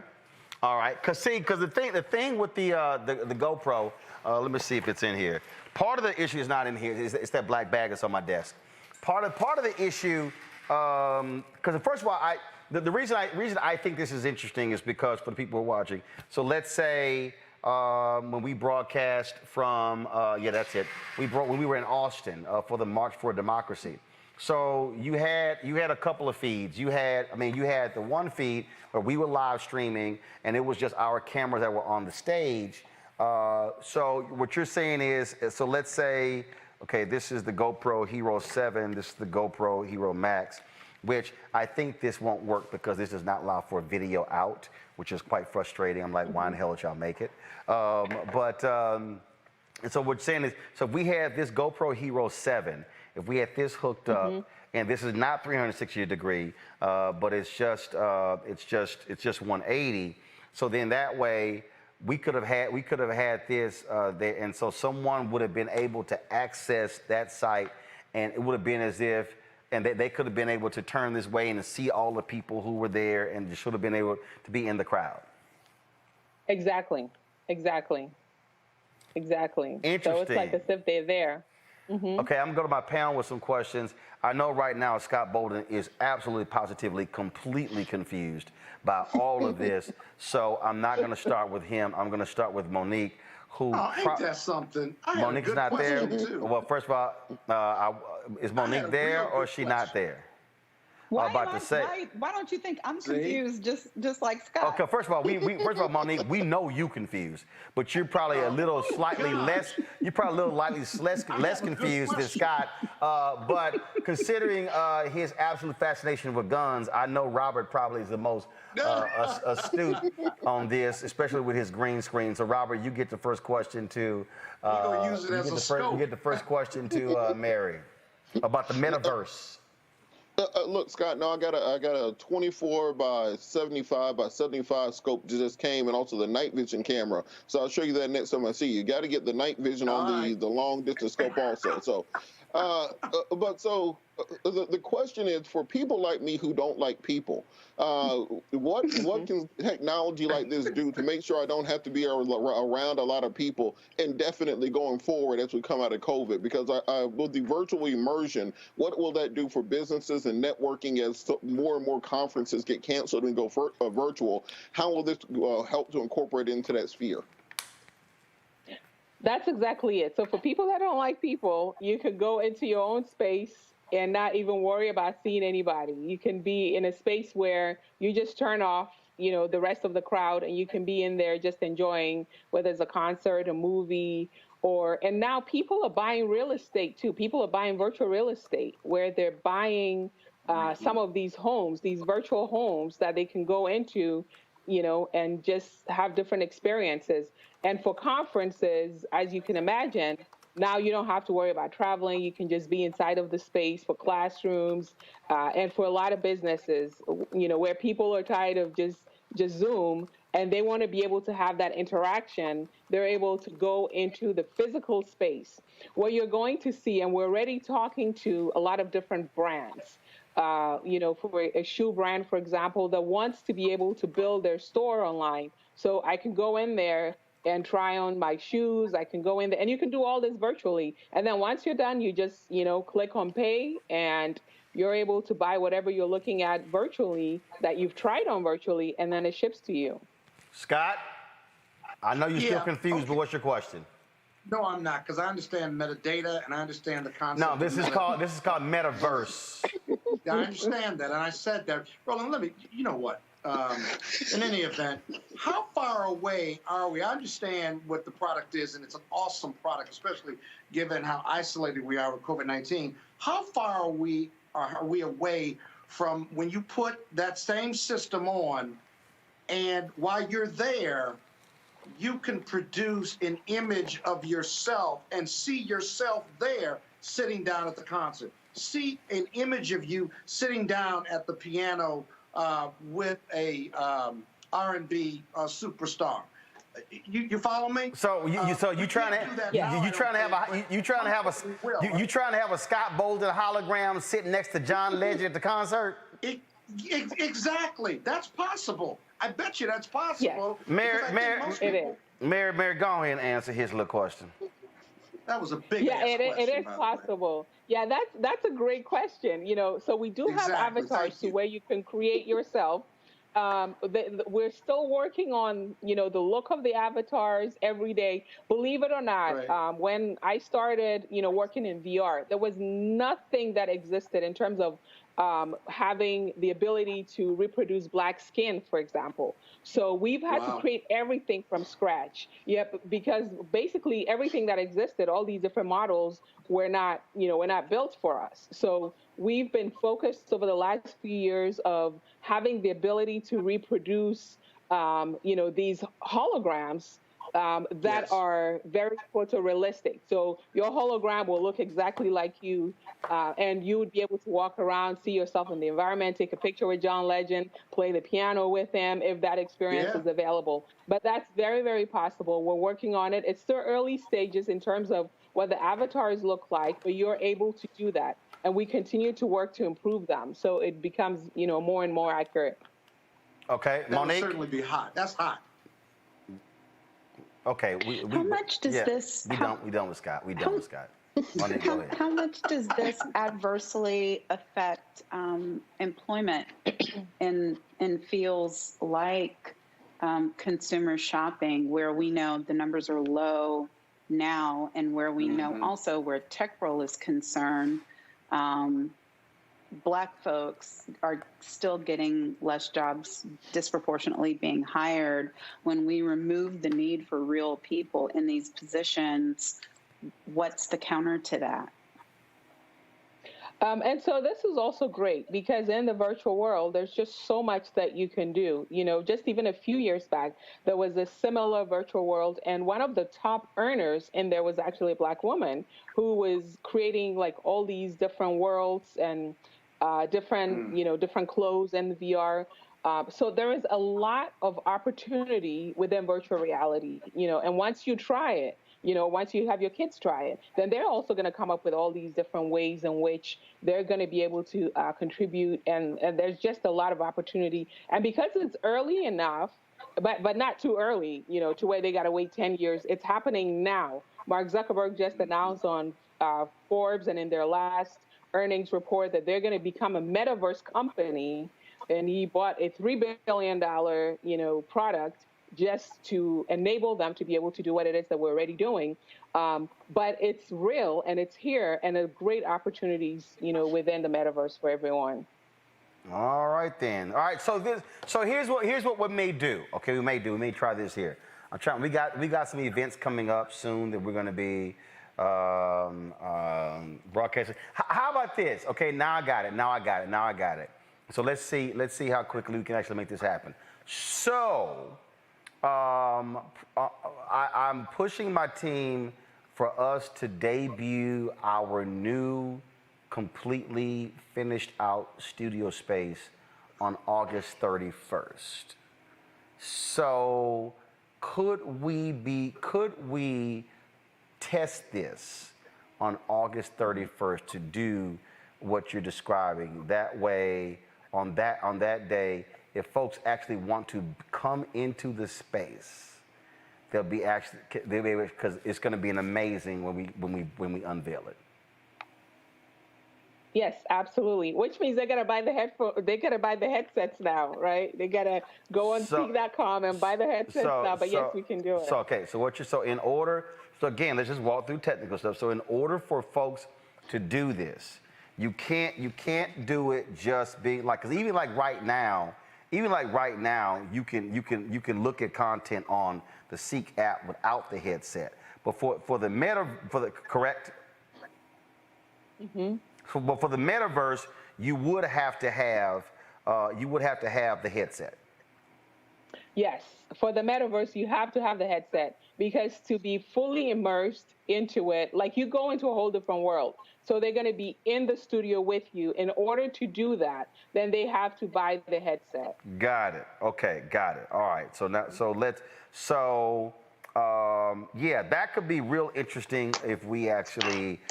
All right. Because the thing with the GoPro, let me see if it's in here. Part of the issue is not in here. It's that black bag that's on my desk. Part of the issue, because first of all, the reason I think this is interesting is because for the people who are watching. So let's say when we broadcast from that's it. When we were in Austin for the March for Democracy. So you had a couple of feeds. You had the one feed where we were live streaming, and it was just our cameras that were on the stage. So what you're saying is, so let's say, okay, this is the GoPro Hero 7, this is the GoPro Hero Max, which I think this won't work because this does not allow for video out, which is quite frustrating. I'm like, why in the hell did y'all make it? And so what you're saying is, so if we had this GoPro Hero 7, if we had this hooked up, and this is not 360 degree, but it's just 180. So then that way we could have had this there, and so someone would have been able to access that site, and it would have been as if, and they could have been able to turn this way and see all the people who were there, and should have been able to be in the crowd. Exactly. Interesting. So it's like as if they're there. Okay, I'm going to go to my panel with some questions. I know right now Scott Bolden is absolutely, positively, completely confused by all of this. So I'm not going to start with him. I'm going to start with Monique, who... ain't that something? Monique's not there? Well, first of all, is Monique there or is she not there? Why don't you think I'm confused just like Scott? Okay, first of all, Monique, we know you confused, but you're probably a little slightly less confused than Scott. But considering his absolute fascination with guns, I know Robert probably is the most astute on this, especially with his green screen. So Robert, you get the first question to you get the first question to Mary about the metaverse. Look, Scott, no, I got a 24 by 75 by 75 scope just came, and also the night vision camera. So I'll show you that next time I see you. You got to get the night vision on the long distance scope also. So, the question is, for people like me who don't like people, what can technology like this do to make sure I don't have to be around a lot of people indefinitely going forward as we come out of COVID? Because with the virtual immersion, what will that do for businesses and networking as more and more conferences get canceled and go virtual? How will this help to incorporate into that sphere? That's exactly it. So for people that don't like people, you could go into your own space and not even worry about seeing anybody. You can be in a space where you just turn off, the rest of the crowd, and you can be in there just enjoying, whether it's a concert, a movie, and now people are buying real estate too. People are buying virtual real estate where they're buying some of these homes, these virtual homes that they can go into, and just have different experiences. And for conferences, as you can imagine, now you don't have to worry about traveling. You can just be inside of the space for classrooms, and for a lot of businesses, where people are tired of just Zoom and they want to be able to have that interaction. They're able to go into the physical space where you're going to see, and we're already talking to a lot of different brands. For a shoe brand, for example, that wants to be able to build their store online. So I can go in there and try on my shoes. I can go in there, and you can do all this virtually. And then once you're done, you just, click on pay, and you're able to buy whatever you're looking at virtually that you've tried on virtually, and then it ships to you. Scott, I know you're still confused, but what's your question? No, I'm not, because I understand metadata and I understand the concept. No, this is called metaverse. I understand that, and I said that. Roland, you know what? In any event, how far away are we? I understand what the product is, and it's an awesome product, especially given how isolated we are with COVID-19. How far are we away from when you put that same system on, and while you're there, you can produce an image of yourself and see yourself there sitting down at the concert. See an image of you sitting down at the piano with a R&B superstar. You follow me? So you trying to have a Scott Bolden hologram sitting next to John Legend at the concert? Exactly. That's possible. I bet you that's possible. Yes. Mary, go ahead and answer his little question. That was a big question. It is possible. Yeah, that's a great question. So we do have avatars to where you can create yourself. We're still working on, the look of the avatars every day. Believe it or not, when I started, working in VR, there was nothing that existed in terms of having the ability to reproduce black skin, for example. So we've had to create everything from scratch. Yep, because basically everything that existed, all these different models, were not built for us. So we've been focused over the last few years of having the ability to reproduce, these holograms that are very photorealistic. So your hologram will look exactly like you, and you would be able to walk around, see yourself in the environment, take a picture with John Legend, play the piano with him if that experience is available. But that's very, very possible. We're working on it. It's still early stages in terms of what the avatars look like, but you're able to do that. And we continue to work to improve them so it becomes, more and more accurate. Okay, that Monique? That would certainly be hot. That's hot. Okay. How much does this... We done with Scott. Monique, go ahead. How much does this adversely affect employment in fields like consumer shopping, where we know the numbers are low now, and where we know also where TechRoll is concerned, Black folks are still getting less jobs, disproportionately being hired. When we remove the need for real people in these positions, what's the counter to that? And so this is also great because in the virtual world, there's just so much that you can do. Just even a few years back, there was a similar virtual world, and one of the top earners in there was actually a Black woman who was creating like all these different worlds and different clothes in the VR. So there is a lot of opportunity within virtual reality, and once you try it, once you have your kids try it, then they're also going to come up with all these different ways in which they're going to be able to contribute. And there's just a lot of opportunity. And because it's early enough, but not too early, to where they got to wait 10 years, it's happening now. Mark Zuckerberg just announced on Forbes and in their last earnings report that they're going to become a metaverse company. And he bought a $3 billion, product just to enable them to be able to do what it is that we're already doing. But it's real and it's here, and there's great opportunities, within the metaverse for everyone. All right then. All right. So here's what we may do. Okay, we may try this here. We got some events coming up soon that we're going to be Broadcasting. How about this? Okay, now I got it. So let's see how quickly we can actually make this happen. So I'm pushing my team for us to debut our new, completely finished out studio space on August 31st. So could we test this on August 31st to do what you're describing? That way, on that day, if folks actually want to come into the space, they'll be able, because it's going to be an amazing when we unveil it. Yes, absolutely. Which means they gotta buy the headsets now, right? They gotta go on Seek.com and buy the headsets now. But yes, we can do it. So in order, again, let's just walk through technical stuff. So in order for folks to do this, you can't do it just being like, because even like right now, you can look at content on the Seek app without the headset. But for the correct. Mm-hmm. But for the metaverse, you would have to have the headset. Yes, for the metaverse, you have to have the headset, because to be fully immersed into it, like you go into a whole different world. So they're going to be in the studio with you. In order to do that, then they have to buy the headset. Got it. Okay, got it. All right. So now, yeah, that could be real interesting if we actually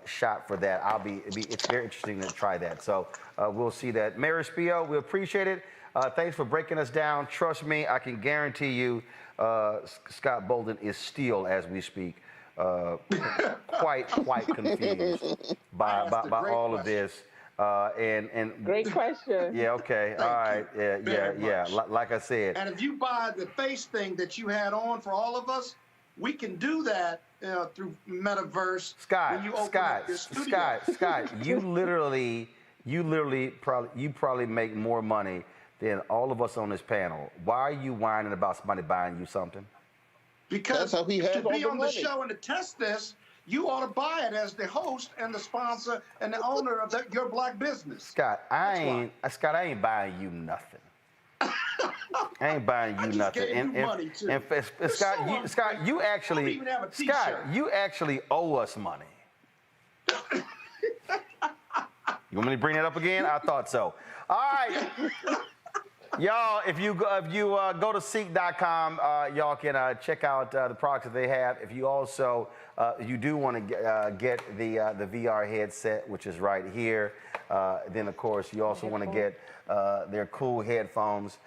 shot for that. It's very interesting to try that. So we'll see that. Mayor Spio, we appreciate it. Thanks for breaking us down. Trust me, I can guarantee you Scott Bolden is still, as we speak, quite confused by all of this. And great question. Yeah, okay. All right. Yeah. Like I said. And if you buy the face thing that you had on for all of us, we can do that through Metaverse. Scott, you probably make more money than all of us on this panel. Why are you whining about somebody buying you something? Because to be on the show and to test this, you ought to buy it as the host and the sponsor and the owner of your black business. Scott, I ain't buying you nothing. I ain't buying you nothing. Scott, you actually owe us money. You want me to bring it up again? I thought so. All right. Y'all, if you go to Seek.com, y'all can check out the products that they have. If you also you do want to get the VR headset, which is right here, then of course you also want to get their cool headphones.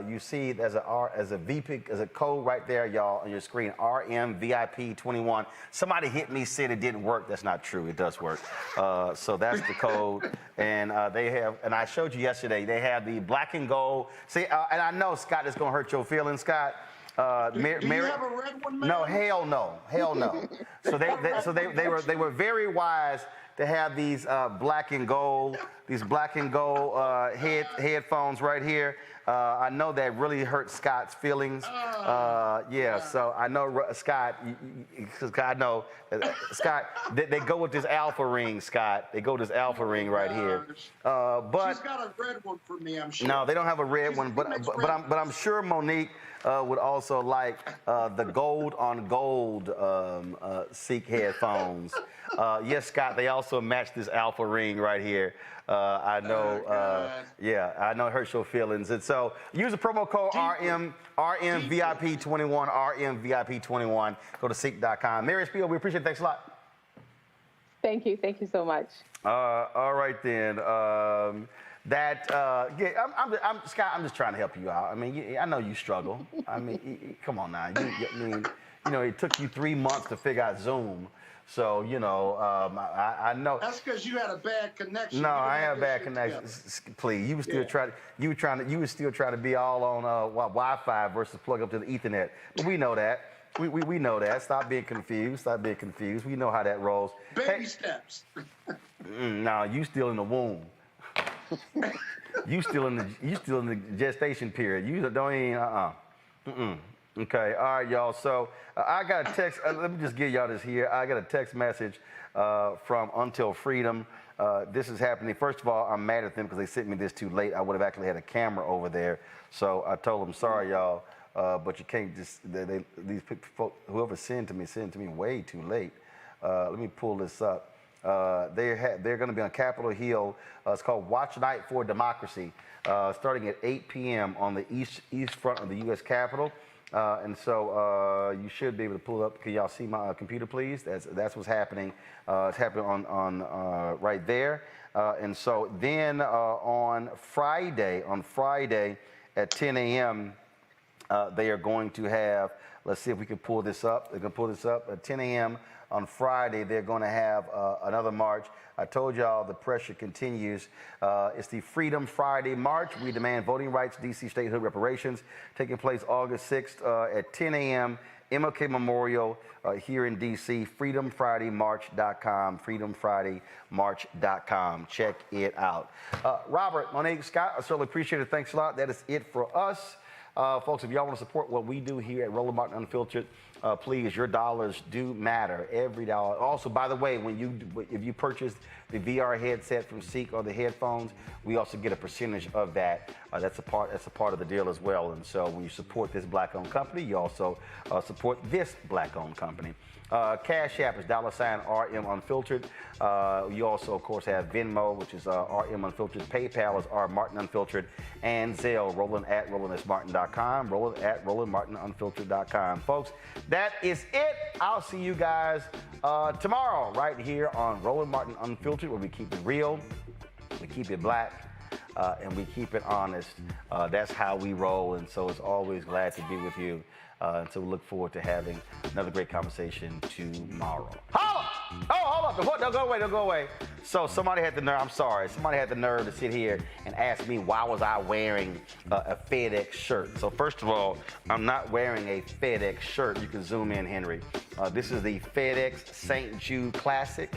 You see there's a code right there, y'all, on your screen, RMVIP21. Somebody hit me, said it didn't work. That's not true. It does work. So that's the code. And they have, and I showed you yesterday, they have the black and gold. See, and I know, Scott, it's going to hurt your feelings, Scott. Do you have a red one, man? No, hell no. So they were very wise to have these black and gold headphones right here. I know that really hurt Scott's feelings. So I know Scott. Scott. They go with this alpha ring, Scott. They go with this alpha ring right here. But she's got a red one for me, I'm sure. No, they don't have a red one. But I'm sure Monique would also like the gold on gold Seek headphones. Yes, Scott. They also match this alpha ring right here. I know. I know it hurts your feelings. And so use the promo code RMVIP21. RMVIP21. Go to Seek.com. Mary Spiel, we appreciate it. Thanks a lot. Thank you so much. All right then. Scott, I'm just trying to help you out. I mean, I know you struggle. I mean, come on now. It took you 3 months to figure out Zoom. So, I know. That's because you had a bad connection. No, I had a bad connection. Please, you were still trying to be all on Wi-Fi versus plug up to the Ethernet. But we know that. We know that. Stop being confused. We know how that rolls. Baby steps. No, you still in the womb. You still in the gestation period. You don't even Okay, all right, y'all. So I got a text. Let me just give y'all this here. I got a text message from Until Freedom. This is happening. First of all, I'm mad at them because they sent me this too late. I would have actually had a camera over there. So I told them, sorry, y'all, but you can't just, these people, whoever sent to me way too late. Let me pull this up. They're going to be on Capitol Hill. It's called Watch Night for Democracy, starting at 8 p.m. on the east front of the U.S. Capitol. And so you should be able to pull up. Can y'all see my computer, please? That's what's happening. It's happening on right there. And so then on Friday at 10 a.m., they are going to have. Let's see if we can pull this up. They're going to pull this up at 10 a.m. on Friday. They're going to have another march. I told y'all the pressure continues. It's the Freedom Friday March. We demand voting rights, D.C. statehood reparations, taking place August 6th at 10 a.m. MLK Memorial here in D.C. FreedomFridayMarch.com. FreedomFridayMarch.com. Check it out. Robert, Monique, Scott, I certainly appreciate it. Thanks a lot. That is it for us. Folks, if y'all want to support what we do here at Roland Martin Unfiltered, please, your dollars do matter. Every dollar. Also, by the way, if you purchase the VR headset from Seek or the headphones, we also get a percentage of that. That's a part of the deal as well. And so when you support this black-owned company, you also support this black-owned company. Cash App is $RM Unfiltered. You also, of course, have Venmo, which is RM Unfiltered. PayPal is R Martin Unfiltered. And Zelle, Roland at RolandSMartin.com. Roland at RolandMartinUnfiltered.com. Folks, that is it. I'll see you guys tomorrow right here on Roland Martin Unfiltered, where we keep it real, we keep it black, and we keep it honest. That's how we roll, and so it's always glad to be with you. And so we look forward to having another great conversation tomorrow. Holla! Oh, hold up. Don't go away. So somebody had the nerve, somebody had the nerve to sit here and ask me why was I wearing a FedEx shirt. So first of all, I'm not wearing a FedEx shirt. You can zoom in, Henry. This is the FedEx St. Jude Classic.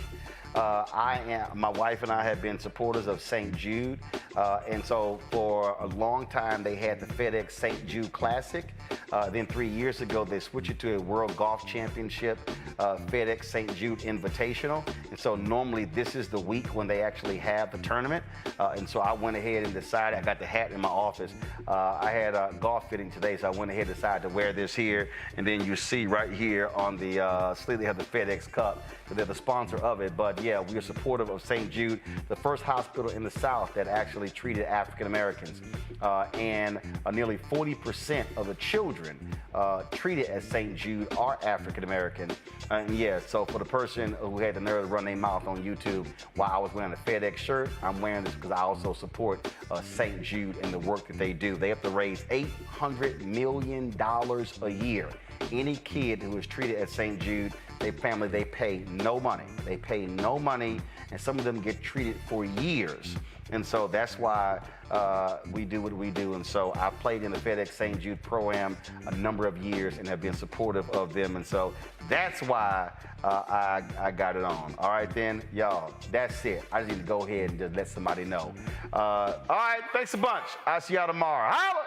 My wife and I have been supporters of St. Jude, and so for a long time they had the FedEx St. Jude Classic. Then 3 years ago they switched it to a World Golf Championship FedEx St. Jude Invitational, and so normally this is the week when they actually have the tournament, and so I went ahead and decided, I got the hat in my office. I had a golf fitting today, so I went ahead and decided to wear this here, and then you see right here on the sleeve they have the FedEx Cup, so they're the sponsor of it. But yeah, we are supportive of St. Jude, the first hospital in the South that actually treated African Americans. And nearly 40% of the children treated at St. Jude are African American. And yeah, so for the person who had the nerve to run their mouth on YouTube while I was wearing a FedEx shirt, I'm wearing this because I also support St. Jude and the work that they do. They have to raise $800 million a year. Any kid who is treated at St. Jude, they pay no money. They pay no money, and some of them get treated for years. And so that's why we do what we do. And so I played in the FedEx St. Jude Pro-Am a number of years and have been supportive of them. And so that's why I got it on. All right, then, y'all, that's it. I just need to go ahead and just let somebody know. All right, thanks a bunch. I'll see y'all tomorrow. Holla!